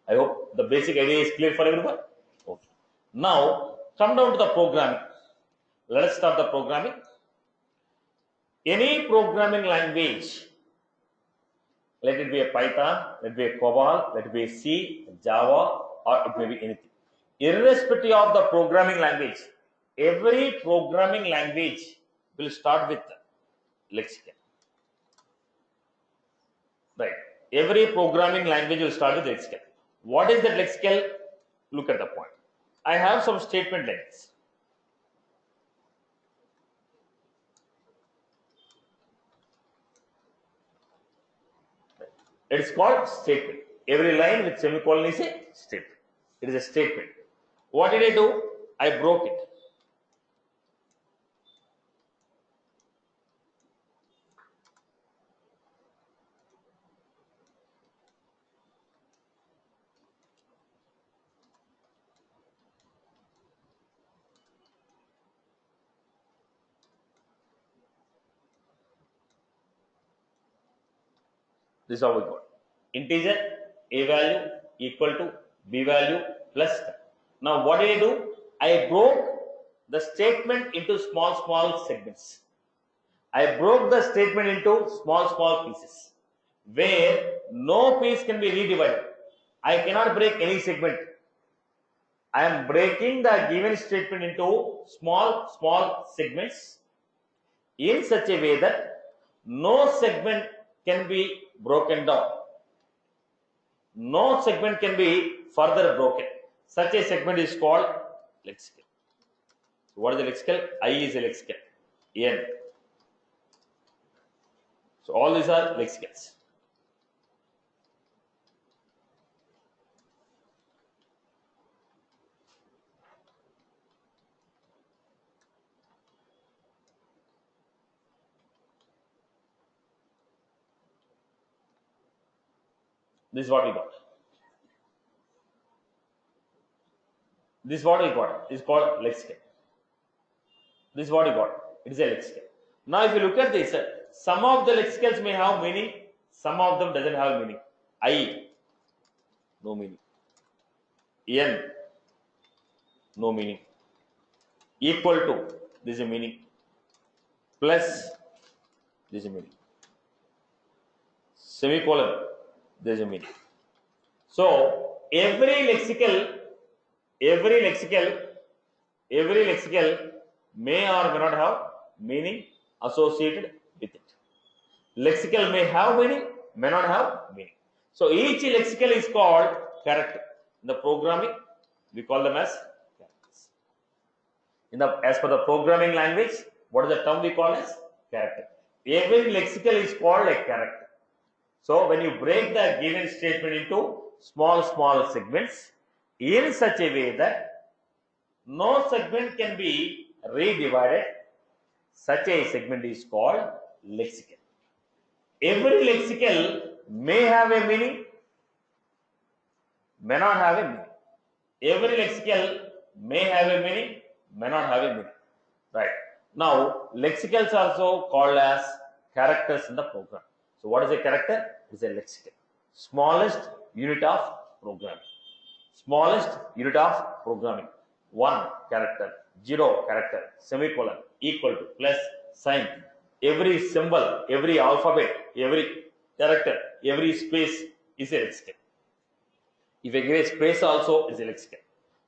I hope the basic idea is clear for everyone. Okay. Now, come down to the programming. Let us start the programming. Any programming language, let it be a Python, let it be a COBOL, let it be a C, Java, or it may be anything. Irrespective of the programming language, every programming language will start with lexical. Right. Every programming language will start with lexical. What is that lexical? Look at the point. I have some statement like this. It is called statement. Every line with semicolon is a statement. It is a statement. What did I do? I broke it. This is how we got. Integer, a value equal to b value plus. Now what did I do? I broke the statement into small segments. I broke the statement into small pieces where no piece can be redivided. I cannot break any segment. I am breaking the given statement into small segments in such a way that no segment can be broken down. No segment can be further broken. Such a segment is called lexical. So what is the lexical? I is a lexical. N. So all these are lexicals. This is what we got. This is what we got. It's called lexical. This is what we got. It is a lexical. Now, if you look at this, some of the lexicals may have meaning, some of them doesn't have meaning. I, no meaning. N, no meaning. Equal to, this is a meaning. Plus, this is a meaning. Semicolon, there is a meaning. So every lexical may or may not have meaning associated with it. Lexical may have meaning, may not have meaning. So each lexical is called character. In the programming, we call them as characters. As per the programming language, what is the term we call as character? Every lexical is called a character. So when you break the given statement into small segments in such a way that no segment can be redivided, such a segment is called lexical. Every lexical may have a meaning, may not have a meaning. Every lexical may have a meaning, may not have a meaning. Right. Now, lexicals are also called as characters in the program. So what is a character? It is a lexical. Smallest unit of programming. Smallest unit of programming. 1 character, 0 character, semicolon, equal to, plus, sign. Every symbol, every alphabet, every character, every space is a lexical. If I give a space also, is a lexical.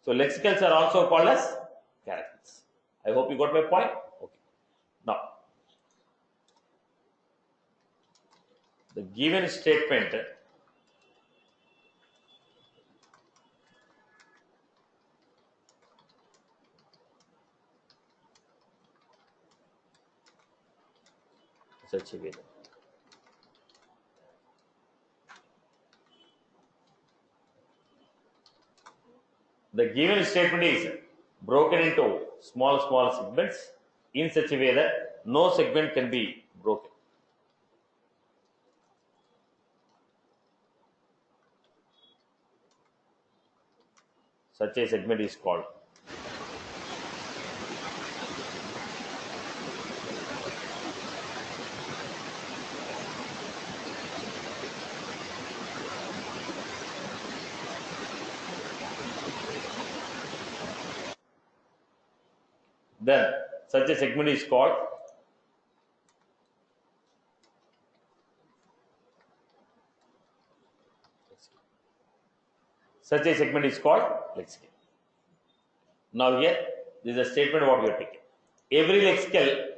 So lexicals are also called as characters. I hope you got my point. Okay. Now, the given statement such a way that the given statement is broken into small segments in such a way that no segment can be broken. Such a segment is called. Then such a segment is called lexicon. Now here this is a statement what we are taking. Every lexical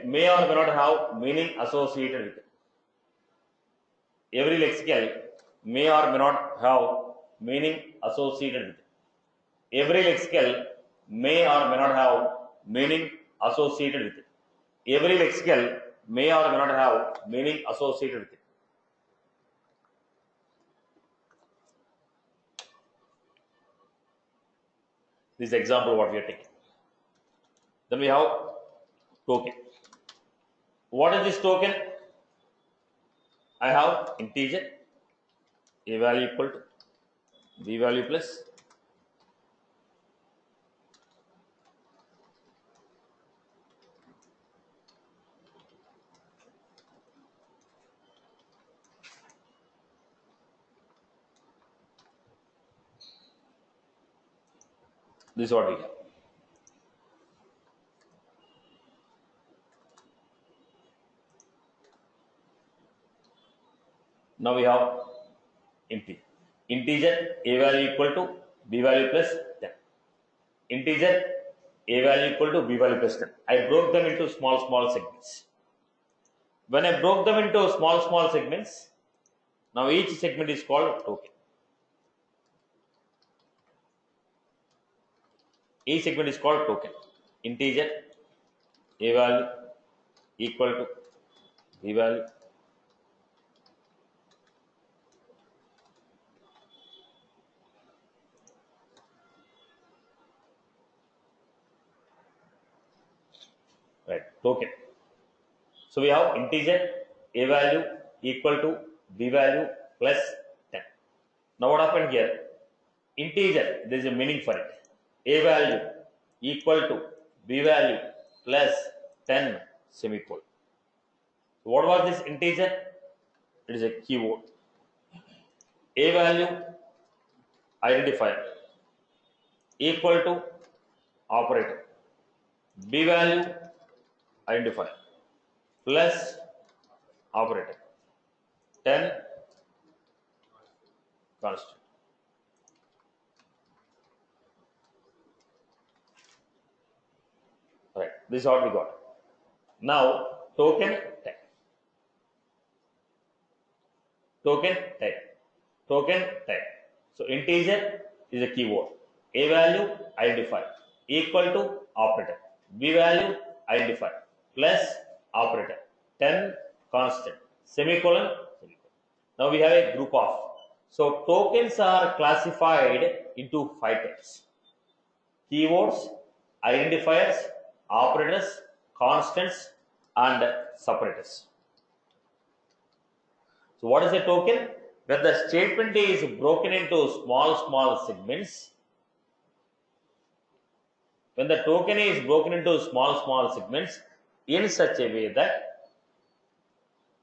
may or may not have meaning associated with it. Every lexical may or may not have meaning associated with it. Every lexical may or may not have meaning associated with it. Every lexical may or may not have meaning associated with it. This example what we are taking. Then we have token. What is this token? I have integer a value equal to b value plus this is what we have. Now we have integer a value equal to b value plus 10. Integer a value equal to b value plus 10. I broke them into small segments. When I broke them into small segments, now each segment is called token. Each segment is called token. Integer a value equal to b value token. So we have integer a value equal to b value plus 10. Now what happened here? Integer, there is a meaning for it. A value equal to b value plus 10 semicolon. So what was this integer? It is a keyword. A value identifier equal to operator. B value identifier plus operator 10 constant. Right, this is what we got. Now token type. So integer is a keyword. A value identifier equal to operator. B value identifier plus operator 10 constant semicolon. Now we have a group of. So tokens are classified into 5 types: keywords, identifiers, operators, constants, and separators. So what is a token? When the statement is broken into small segments, when the token is broken into small segments in such a way that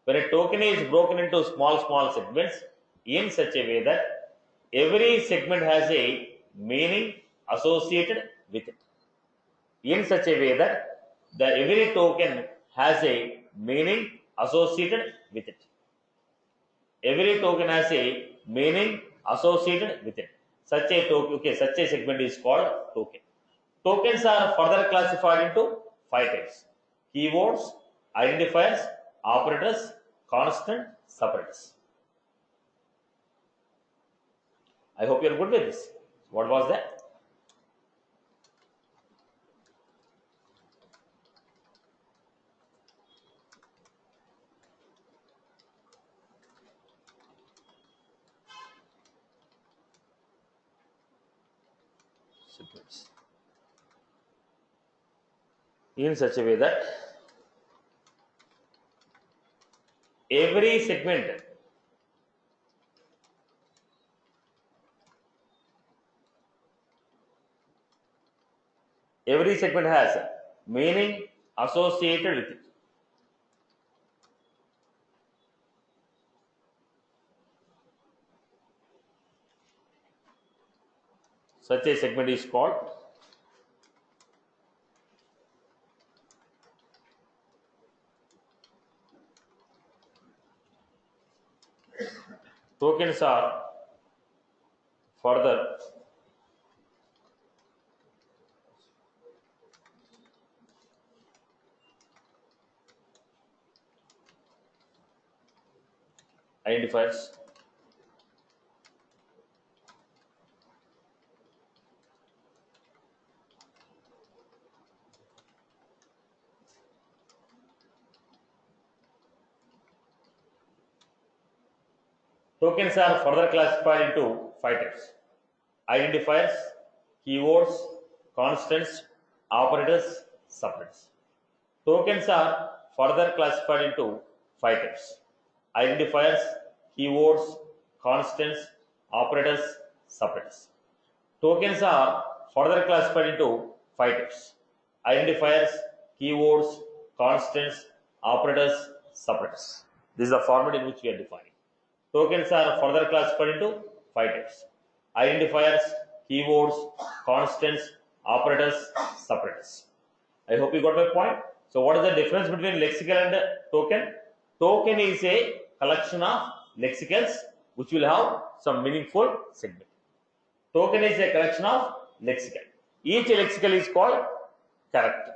when a token is broken into small segments in such a way that every segment has a meaning associated with it. In such a way that every token has a meaning associated with it. Every token has a meaning associated with it. Such a token, such a segment is called token. Tokens are further classified into 5 types: keywords, identifiers, operators, constant, separators. I hope you are good with this. What was that? Segments. In such a way that every segment has meaning associated with it. Such a segment is called tokens. Are further identifiers. Tokens are further classified into 5 types: identifiers, keywords, constants, operators, separators. Tokens are further classified into 5 types: identifiers, keywords, constants, operators, separators. Tokens are further classified into 5 types: identifiers, keywords, constants, operators, separators. This is the format in which we are defining. Tokens are further classified into 5 types: identifiers, keywords, constants, operators, separators. I hope you got my point. So what is the difference between lexical and token? Token is a collection of lexicals which will have some meaningful segment. Token is a collection of lexical. Each lexical is called character.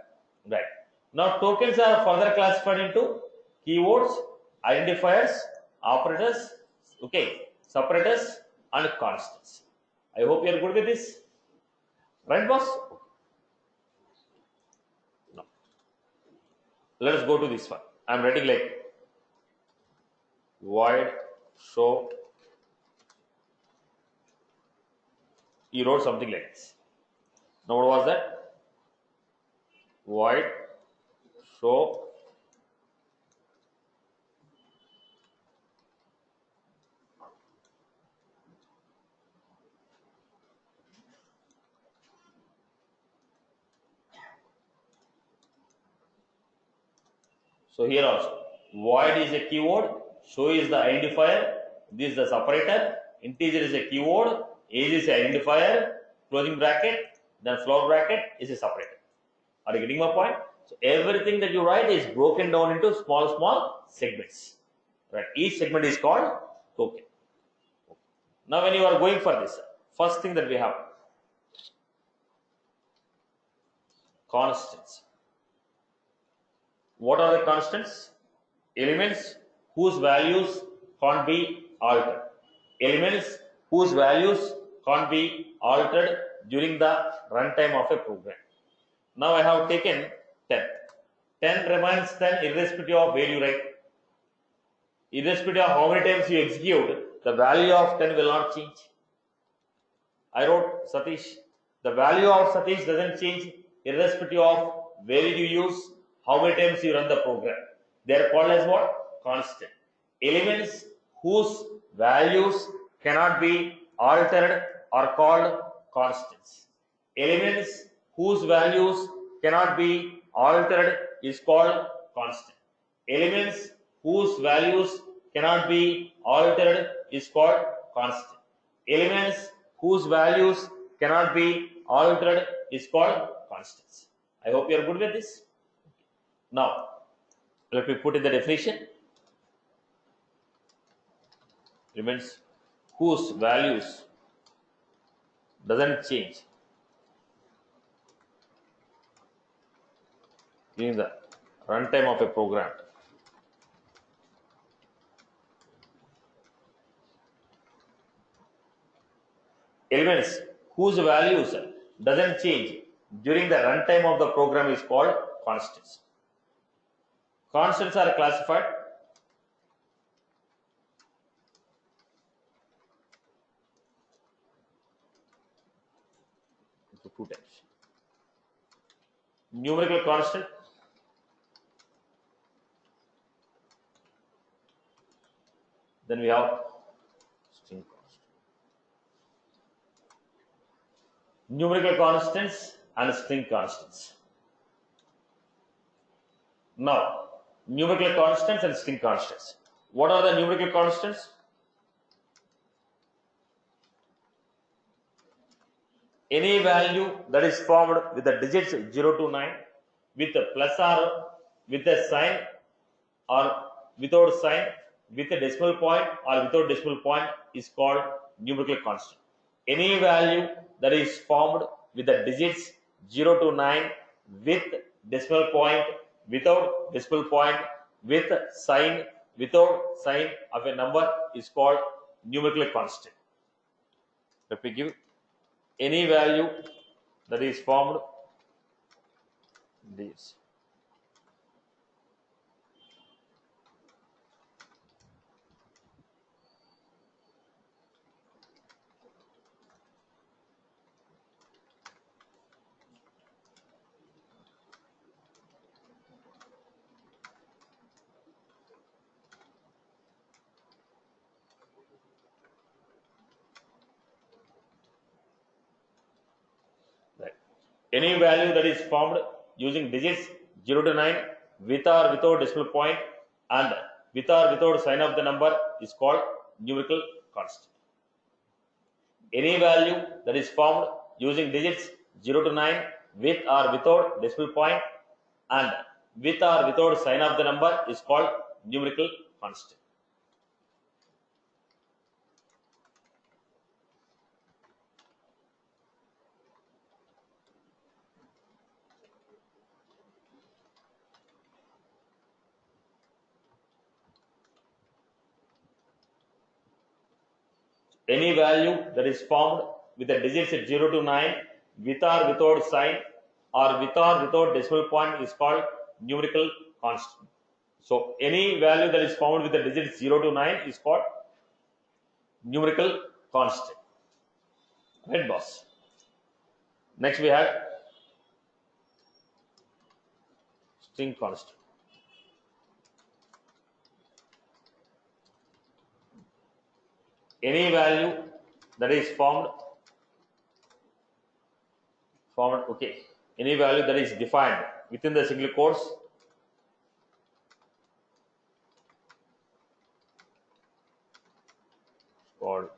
Right. Now tokens are further classified into keywords, identifiers, operators, okay, separators, and constants. I hope you are good with this. Right, boss? No. Let us go to this one. I am writing like void show. You wrote something like this. Now what was that? Void show so here also void is a keyword, show is the identifier, this is the separator, integer is a keyword, age is an identifier, closing bracket, then floor bracket is a separator. Are you getting my point? So everything that you write is broken down into small segments. Right? Each segment is called token. Now when you are going for this, first thing that we have constants. What are the constants? Elements whose values can't be altered. Elements whose values can't be altered during the runtime of a program. Now I have taken 10. 10 remains 10 irrespective of where you write. Irrespective of how many times you execute, the value of 10 will not change. I wrote Satish. The value of Satish doesn't change irrespective of where you use, how many times you run the program. They are called as what? Constant. Elements whose values cannot be altered are called constants. Elements whose values cannot be altered is called constant. Elements whose values cannot be altered is called constant. Elements whose values cannot be altered is called constants. I hope you are good with this. Now, let me put in the definition. Elements whose values doesn't change in the runtime of a program. Elements whose values doesn't change during the runtime of the program is called constants. Constants are classified into two types. Numerical constant then we have string constant. Numerical constants and string constants. Now, numerical constants and string constants. What are the numerical constants? Any value that is formed with the digits 0 to 9 with a plus or with a sign or without sign, with a decimal point or without decimal point is called numerical constant. Any value that is formed with the digits 0 to 9 with decimal point, without decimal point, with sign, without sign of a number is called numerical constant. Let me give any value that is formed this. Any value that is formed using digits 0 to 9 with or without decimal point and with or without sign of the number is called numerical constant. Any value that is formed using digits 0 to 9 with or without decimal point and with or without sign of the number is called numerical constant. Any value that is formed with the digits 0 to 9 with or without sign or with or without decimal point is called numerical constant. So any value that is formed with the digits 0 to 9 is called numerical constant. Right, boss? Next we have string constant. Any value that is formed okay, any value that is defined within the single quotes called,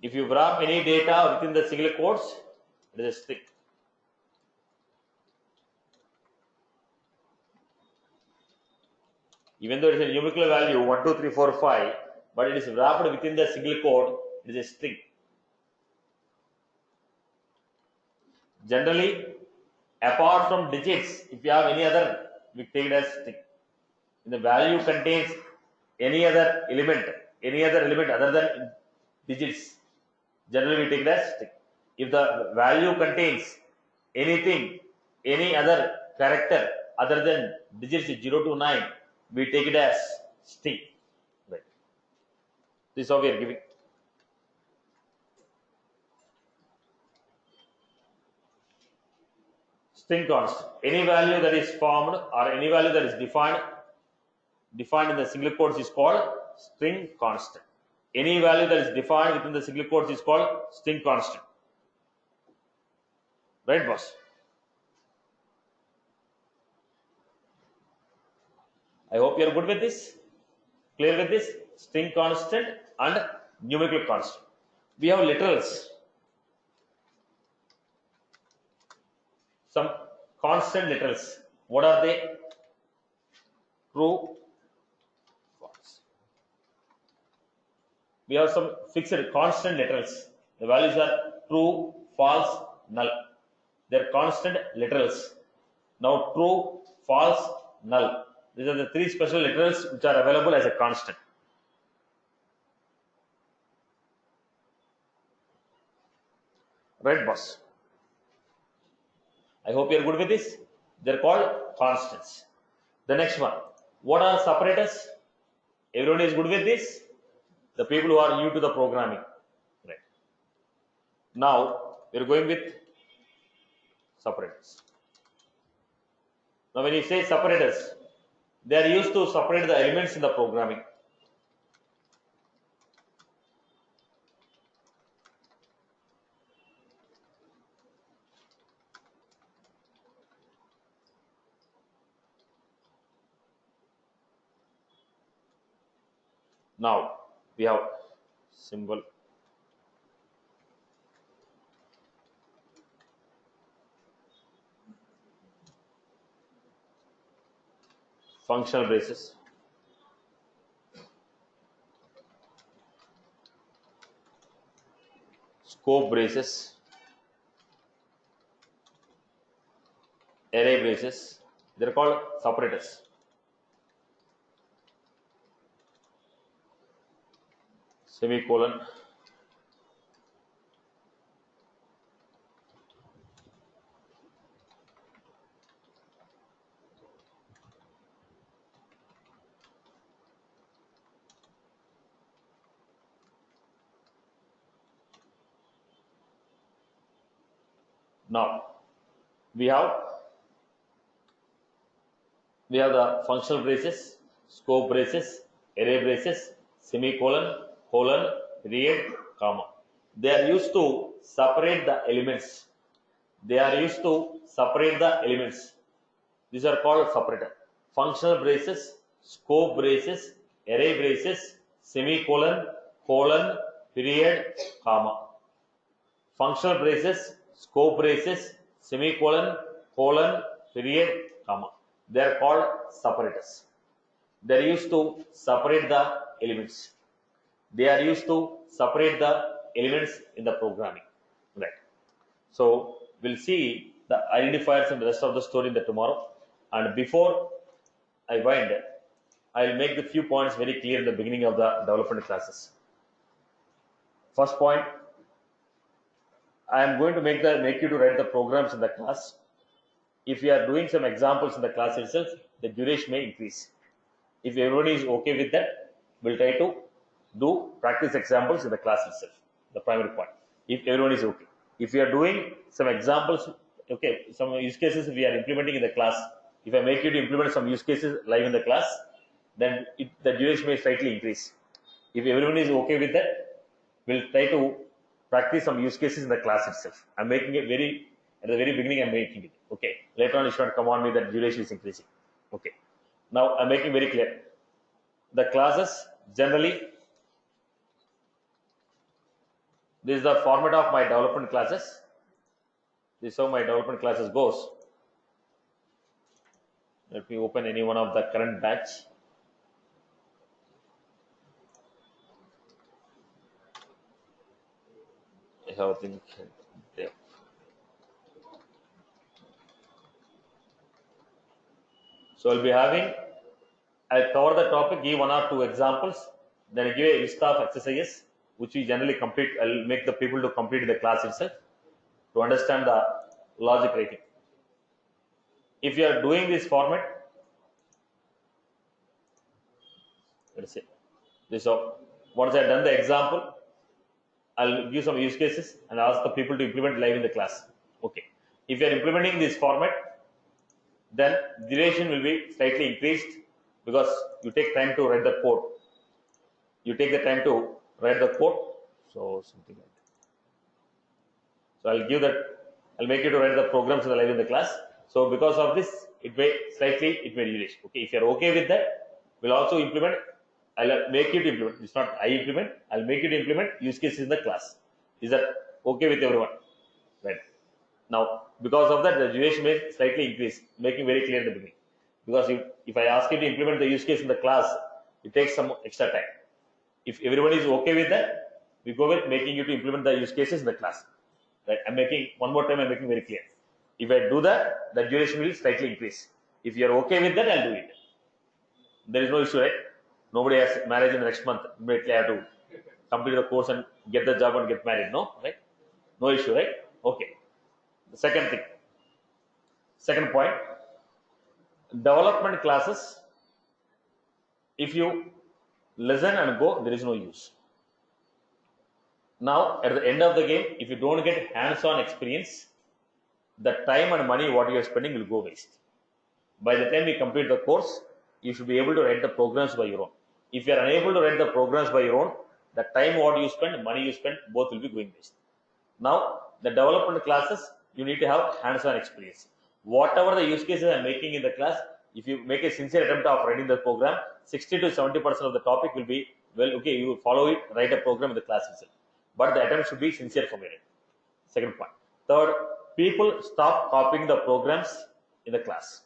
if you wrap any data within the single quotes, it is a string. Even though it is a numerical value 1, 2, 3, 4, 5, but it is wrapped within the single quote, it is a string. Generally, apart from digits, if you have any other, we take it as string. If the value contains any other element other than digits, generally we take it as string. If the value contains anything, any other character other than digits 0 to 9, we take it as string. Right. This is how we are giving. String constant. Any value that is formed or any value that is defined in the single quotes is called string constant. Any value that is defined within the single quotes is called string constant. Right, boss? I hope you are good with this. Clear with this? String constant and numerical constant. We have literals. Some constant literals. What are they? True, false. We have some fixed constant literals. The values are true, false, null. They're constant literals. Now true, false, null. These are the 3 special literals which are available as a constant. Right, boss? I hope you are good with this. They're called constants. The next one. What are separators? Everyone is good with this? The people who are new to the programming. Right. Now, we are going with separators. Now, when you say separators, they are used to separate the elements in the programming. Now, we have symbol, functional braces, scope braces, array braces. They're called separators. Semicolon, now we have the functional braces, scope braces, array braces, semicolon, colon, period, comma. They are used to separate the elements. These are called separator. Functional braces, scope braces, array braces, semicolon, colon, period, comma. Functional braces, scope braces, semicolon, colon, period, comma. They are called separators. They are used to separate the elements. In the programming. Right. So we'll see the identifiers and the rest of the story in the tomorrow. And before I wind, I'll make the few points very clear in the beginning of the development classes. First point, I am going to make you to write the programs in the class. If you are doing some examples in the class itself, the duration may increase. If everyone is okay with that, we'll try to do practice examples in the class itself, the primary point. If everyone is okay. If we are doing some examples, okay, some use cases we are implementing in the class, if I make you to implement some use cases live in the class, then the duration may slightly increase. If everyone is okay with that, we'll try to practice some use cases in the class itself. I'm making it at the very beginning I'm making it. Okay. Later on, you should not come on me that duration is increasing. Okay. Now I'm making very clear. The classes generally, this is the format of my development classes. This is how my development classes goes. Let me open any one of the current batch. I have a thing there. So I'll cover the topic, give 1 or 2 examples, then I give a list of exercises which we generally complete. I'll make the people to complete the class itself to understand the logic writing. If you are doing this format, let's say this. So once I have done the example, I'll give some use cases and ask the people to implement live in the class. Okay. If you are implementing this format, then duration will be slightly increased because you take time to write the code. You take the time to write the code. So something like that. So I'll make you to write the programs in the live in the class. So because of this, it may reduce. Okay. If you are okay with that, we'll also implement. I'll make you to implement. It's not I implement. I'll make you to implement use cases in the class. Is that okay with everyone? Right. Now, because of that, the duration may slightly increase, making very clear in the beginning. Because if I ask you to implement the use case in the class, it takes some extra time. If everyone is okay with that, we go with making you to implement the use cases in the class. Right? I'm making very clear. If I do that, the duration will slightly increase. If you are okay with that, I'll do it. There is no issue, right? Nobody has marriage in the next month. Immediately I have to complete the course and get the job and get married. No, right? No issue, right? Okay. The second thing, second point, development classes. If you listen and go, there is no use. Now, at the end of the game, if you don't get hands-on experience, the time and money what you are spending will go waste. By the time you complete the course, you should be able to write the programs by your own. If you are unable to write the programs by your own, the time what you spend, money you spend, both will be going waste. Now, the development classes, you need to have hands-on experience. Whatever the use cases I am making in the class, if you make a sincere attempt of writing the program, 60 to 70% of the topic will be, well, okay, you follow it, write a program in the class itself. But the attempt should be sincere from your end. Second point. Third, people stop copying the programs in the class.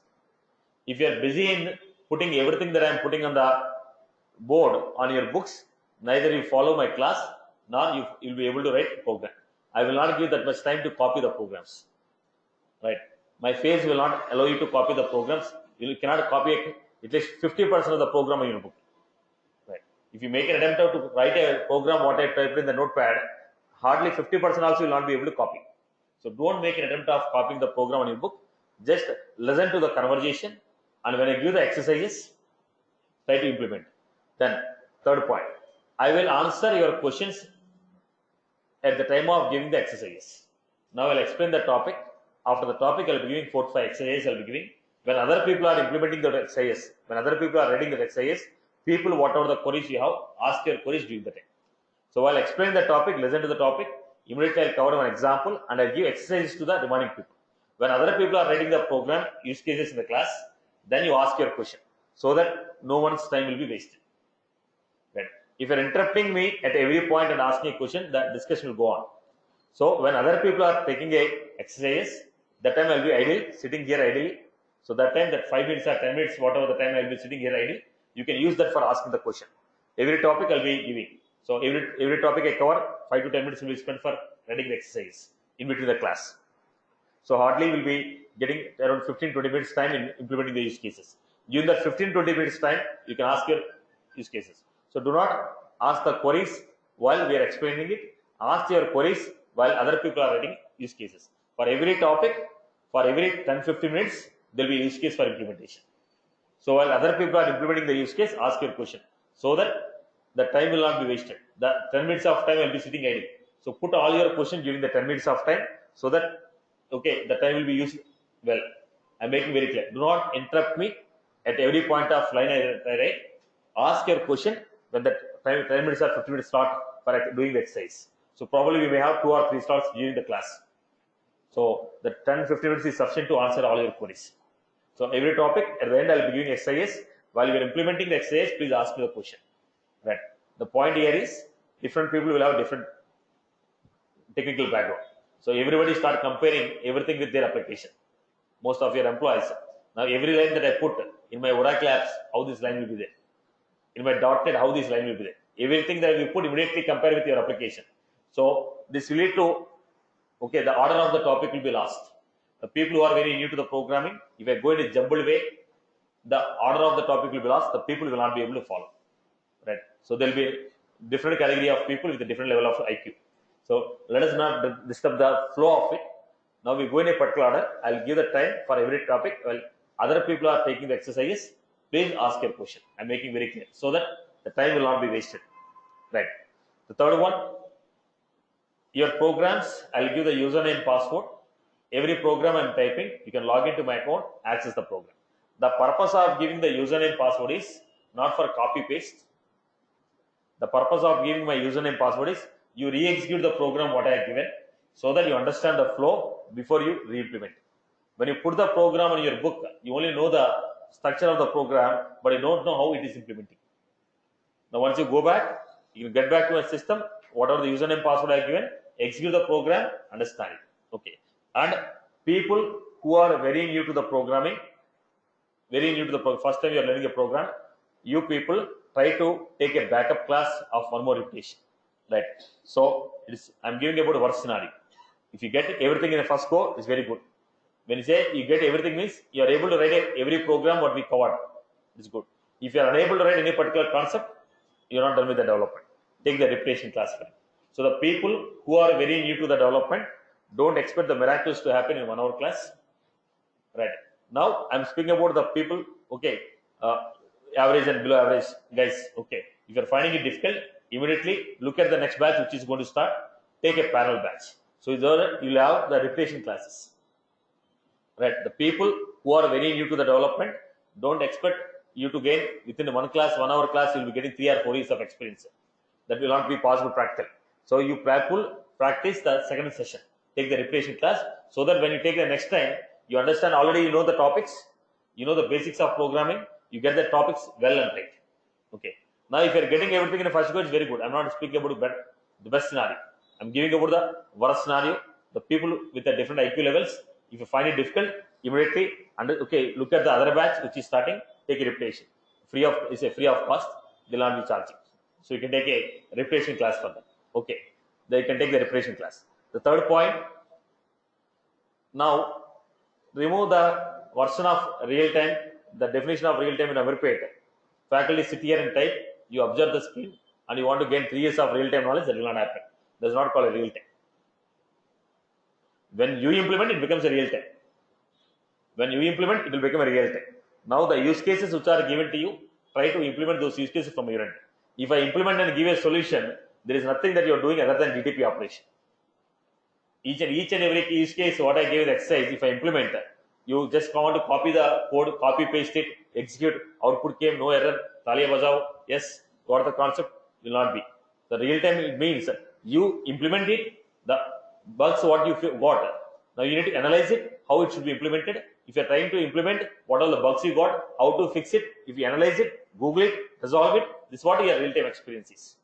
If you are busy in putting everything that I am putting on the board on your books, neither you follow my class, nor you will be able to write a program. I will not give that much time to copy the programs. Right? My face will not allow you to copy the programs. You cannot copy at least 50% of the program in your book. Right? If you make an attempt to write a program what I typed in the notepad, hardly 50% also you will not be able to copy. So don't make an attempt of copying the program on your book. Just listen to the conversation, and when I give the exercises, try to implement. Then, third point, I will answer your questions at the time of giving the exercises. Now I will explain the topic. After the topic, I will be giving 4 to 5 exercises. I will be giving. When other people are implementing the exercises, when other people are reading the exercises, people, whatever the queries you have, ask your queries during the time. So while explaining the topic, listen to the topic. Immediately I will cover one example and I will give exercises to the remaining people. When other people are writing the program use cases in the class, then you ask your question so that no one's time will be wasted. Right? If you are interrupting me at every point and asking a question, the discussion will go on. So when other people are taking a exercise, that time I will be idle, sitting here idly. So that time, that 5 minutes or 10 minutes, whatever the time I will be sitting here idle, you can use that for asking the question. Every topic I will be giving. So every topic I cover, 5 to 10 minutes will be spent for writing the exercise in between the class. So hardly will be getting around 15-20 minutes time in implementing the use cases. During that 15-20 minutes time, you can ask your use cases. So do not ask the queries while we are explaining it. Ask your queries while other people are writing use cases. For every topic, for every 10-15 minutes, there will be a use case for implementation. So while other people are implementing the use case, ask your question so that the time will not be wasted. The 10 minutes of time I will be sitting idle. So put all your questions during the 10 minutes of time so that, okay, the time will be used well. I am making very clear. Do not interrupt me at every point of line I write. Ask your question when the 10 minutes or 15 minutes slot for doing the exercise. So probably we may have 2 or 3 slots during the class. So the 10-15 minutes is sufficient to answer all your queries. So every topic, at the end I will be giving exercise. While you are implementing the exercise, please ask me the question. Right. The point here is different people will have different technical background. So everybody start comparing everything with their application. Most of your employees. Now every line that I put in my Oracle apps, how this line will be there. In my .NET, how this line will be there. Everything that you put immediately compare with your application. So this will lead to, okay, the order of the topic will be lost. The people who are very new to the programming, if I go in a jumbled way, the order of the topic will be lost. The people will not be able to follow. Right. So there will be a different category of people with a different level of IQ. So let us not disturb the flow of it. Now we go in a particular order. I will give the time for every topic. Well, other people are taking the exercises. Please ask your question. I am making very clear so that the time will not be wasted. Right. The third one, your programs, I will give the username, password. Every program I am typing, you can log into my account, access the program. The purpose of giving the username, password is not for copy paste. The purpose of giving my username, password is you re-execute the program what I have given so that you understand the flow before you re-implement. When you put the program on your book, you only know the structure of the program, but you don't know how it is implementing. Now once you go back, you get back to a system, whatever the username, password I have given, execute the program, understand it. Okay. And people who are very new to the programming, first time you are learning a program, you people try to take a backup class of one more repetition. Right. So I am giving about a worst scenario. If you get everything in a first go, it's very good. When you say you get everything means you are able to write every program what we covered. It's good. If you are unable to write any particular concept, you are not done with the development. Take the repetition class for it. So the people who are very new to the development, don't expect the miracles to happen in 1 hour class. Right. Now I'm speaking about the people, okay, average and below average guys. Okay. If you're finding it difficult, immediately look at the next batch which is going to start. Take a parallel batch. So you'll have the repetition classes. Right. The people who are very new to the development, don't expect you to gain within 1 class, 1 hour class, you'll be getting 3 or 4 years of experience. That will not be possible practical. So you practice the second session. Take the repetition class so that when you take the next time, you understand already, you know the topics, you know the basics of programming, you get the topics well and right. Okay. Now if you're getting everything in the first go, it's very good. I'm not speaking about the best scenario. I'm giving about the worst scenario. The people with the different IQ levels, if you find it difficult, immediately look at the other batch which is starting, take a repetition. Free of cost, they'll not be charging. So you can take a repetition class for them. Okay. Then you can take the repetition class. The third point, now remove the version of real time, the definition of real time in every page. Faculty sit here and type, you observe the screen and you want to gain 3 years of real time knowledge, that will not happen. That's not called a real time. When you implement, it becomes a real time. When you implement, it will become a real time. Now the use cases which are given to you, try to implement those use cases from your end. If I implement and give a solution, there is nothing that you are doing other than DTP operation. Each and every use case, what I gave the exercise, if I implement, you just want to copy the code, copy paste it, execute, output came, no error, talia bajao, yes, got the concept, will not be. The real time, it means you implement it, the bugs what you got. Now you need to analyze it, how it should be implemented. If you are trying to implement, what are the bugs you got, how to fix it. If you analyze it, Google it, resolve it, this is what your real time experience is.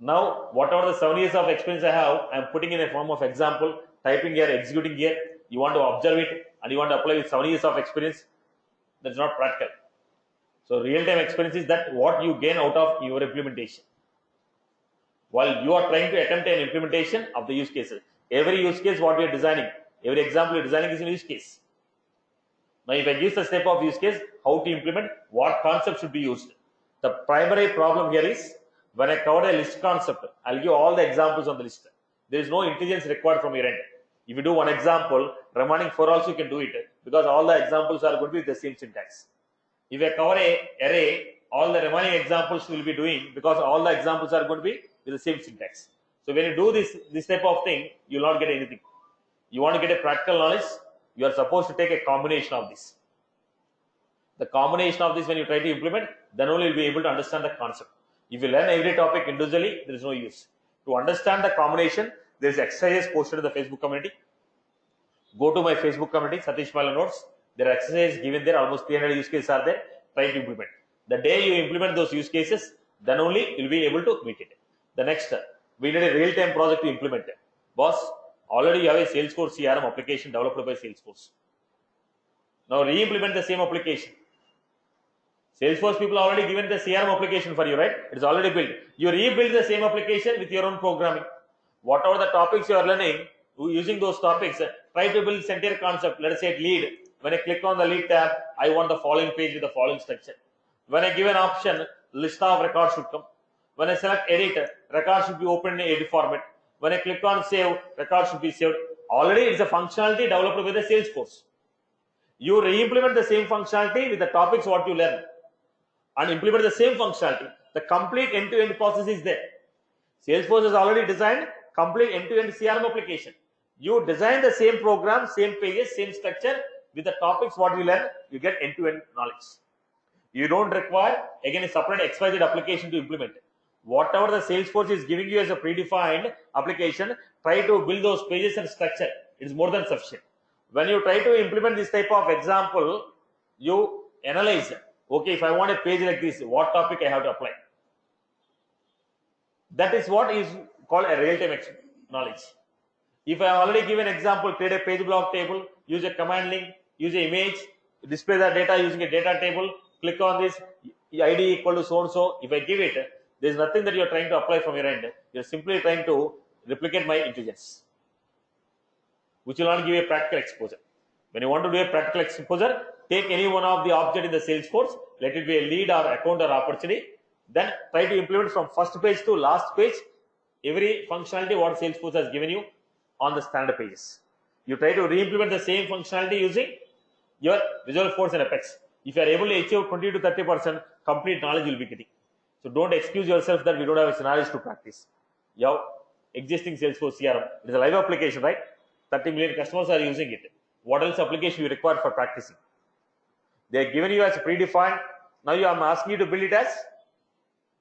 Now, whatever the 7 years of experience I have, I am putting in a form of example, typing here, executing here. You want to observe it and you want to apply with 7 years of experience. That's not practical. So, real time experience is that what you gain out of your implementation. While you are trying to attempt an implementation of the use cases, every use case what we are designing, every example you are designing is a use case. Now, if I give the step of use case, how to implement, what concept should be used. The primary problem here is, when I cover a list concept, I'll give all the examples on the list. There is no intelligence required from your end. If you do one example, remaining 4 also you can do it, because all the examples are going to be the same syntax. If I cover a array, all the remaining examples will be doing, because all the examples are going to be with the same syntax. So when you do this type of thing, you will not get anything. You want to get a practical knowledge, you are supposed to take a combination of this. The combination of this, when you try to implement, then only you will be able to understand the concept. If you learn every topic individually, there is no use. To understand the combination, there is exercises posted in the Facebook community. Go to my Facebook community, Satish Pala Notes. There are exercises given there, almost 300 use cases are there. Try to implement. The day you implement those use cases, then only you will be able to meet it. The next, we need a real-time project to implement it. Boss, already you have a Salesforce CRM application developed by Salesforce. Now re-implement the same application. Salesforce people already given the CRM application for you, right? It's already built. You rebuild the same application with your own programming. Whatever the topics you are learning, using those topics, try to build this entire concept. Let us say lead. When I click on the lead tab, I want the following page with the following structure. When I give an option, list of records should come. When I select edit, record should be opened in edit format. When I click on save, record should be saved. Already it's a functionality developed with the Salesforce. You re-implement the same functionality with the topics what you learn, and implement the same functionality. The complete end-to-end process is there. Salesforce has already designed complete end-to-end CRM application. You design the same program, same pages, same structure with the topics what you learn, you get end-to-end knowledge. You don't require again a separate XYZ application to implement it. Whatever the Salesforce is giving you as a predefined application, try to build those pages and structure. It is more than sufficient. When you try to implement this type of example, you analyze it. Okay, if I want a page like this, what topic I have to apply? That is what is called a real-time knowledge. If I already give an example, create a page block table, use a command link, use an image, display the data using a data table, click on this, ID equal to so-and-so. If I give it, there is nothing that you are trying to apply from your end. You are simply trying to replicate my intelligence. which will not give a practical exposure. When you want to do a practical exposure, take any one of the object in the Salesforce, let it be a lead or account or opportunity, then try to implement from first page to last page every functionality what Salesforce has given you on the standard pages. You try to re-implement the same functionality using your Visualforce and Apex. If you are able to achieve 20 to 30%, complete knowledge you will be getting. So don't excuse yourself that we don't have scenarios to practice. You have existing Salesforce CRM. It is a live application, right? 30 million customers are using it. What else application you require for practicing? They are given you as predefined. Now I am asking you to build it as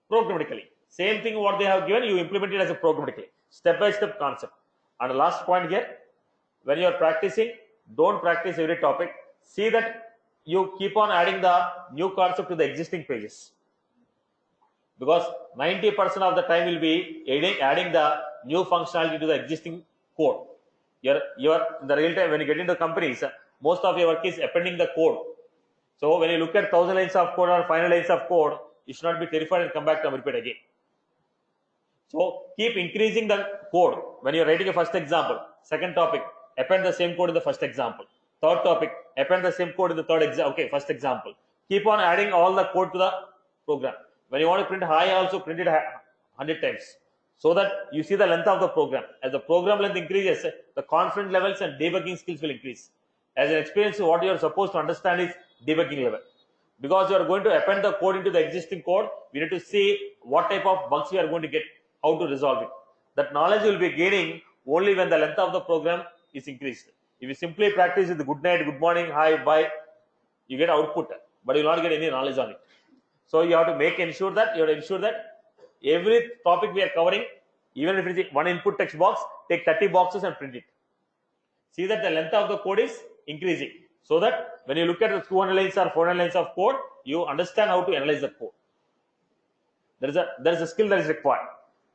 programmatically. Same thing what they have given, you implement it as a programmatically. Step-by-step concept. And the last point here, when you are practicing, don't practice every topic. See that you keep on adding the new concept to the existing pages. Because 90% of the time will be adding the new functionality to the existing code. You're in the real time, when you get into companies, most of your work is appending the code. So when you look at 1000 lines of code or 500 lines of code, you should not be terrified and come back and repeat again. So keep increasing the code. When you're writing a first example, second topic, append the same code in the first example. Third topic, append the same code in the first example. Keep on adding all the code to the program. When you want to print high, also print it 100 times. So that you see the length of the program. As the program length increases, the confidence levels and debugging skills will increase. As an experience, what you are supposed to understand is debugging level. Because you are going to append the code into the existing code, we need to see what type of bugs we are going to get, how to resolve it. That knowledge you will be gaining only when the length of the program is increased. If you simply practice with good night, good morning, hi, bye, you get output, but you will not get any knowledge on it. So you have to ensure that every topic we are covering, even if it is one input text box, take 30 boxes and print it. See that the length of the code is increasing, so that when you look at the 200 lines or 400 lines of code, you understand how to analyze the code. There is a skill that is required.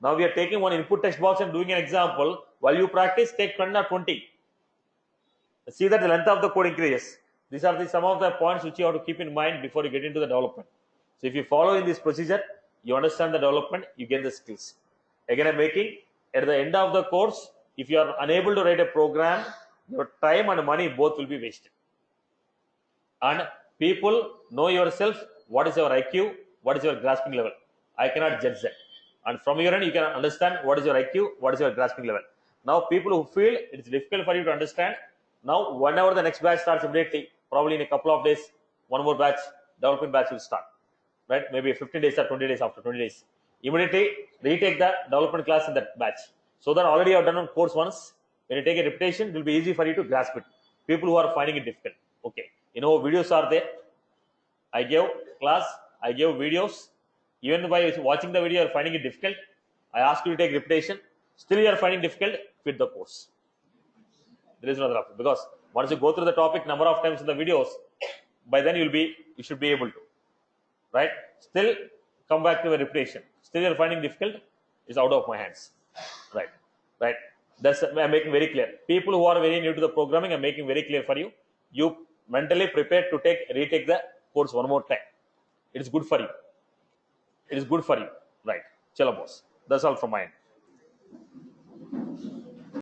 Now we are taking one input text box and doing an example. While you practice, take 10 or 20. See that the length of the code increases. These are some of the points which you have to keep in mind before you get into the development. So if you follow in this procedure, you understand the development, you get the skills. Again, I'm making at the end of the course, if you are unable to write a program, your time and money both will be wasted. And people, know yourself, what is your IQ, what is your grasping level. I cannot judge that. And from your end, you can understand what is your IQ, what is your grasping level. Now, people who feel it's difficult for you to understand, now whenever the next batch starts immediately, probably in a couple of days, one more batch, development batch will start. Right? Maybe 15 days or 20 days after 20 days. Immediately retake the development class in that batch. So that already you have done on course once. When you take a repetition, it will be easy for you to grasp it. People who are finding it difficult. Okay. Videos are there. I gave class, I gave videos. Even by watching the video, you are finding it difficult. I ask you to take repetition. Still you are finding difficult, quit the course. There is no other option. Because once you go through the topic number of times in the videos, by then you should be able to. Right? Still come back to a repetition. Still you are finding difficult, it's out of my hands. Right? That's I'm making very clear. People who are very new to the programming, I'm making very clear for you. You mentally prepared to retake the course one more time. It is good for you. Right? Chalo boss. That's all from my end.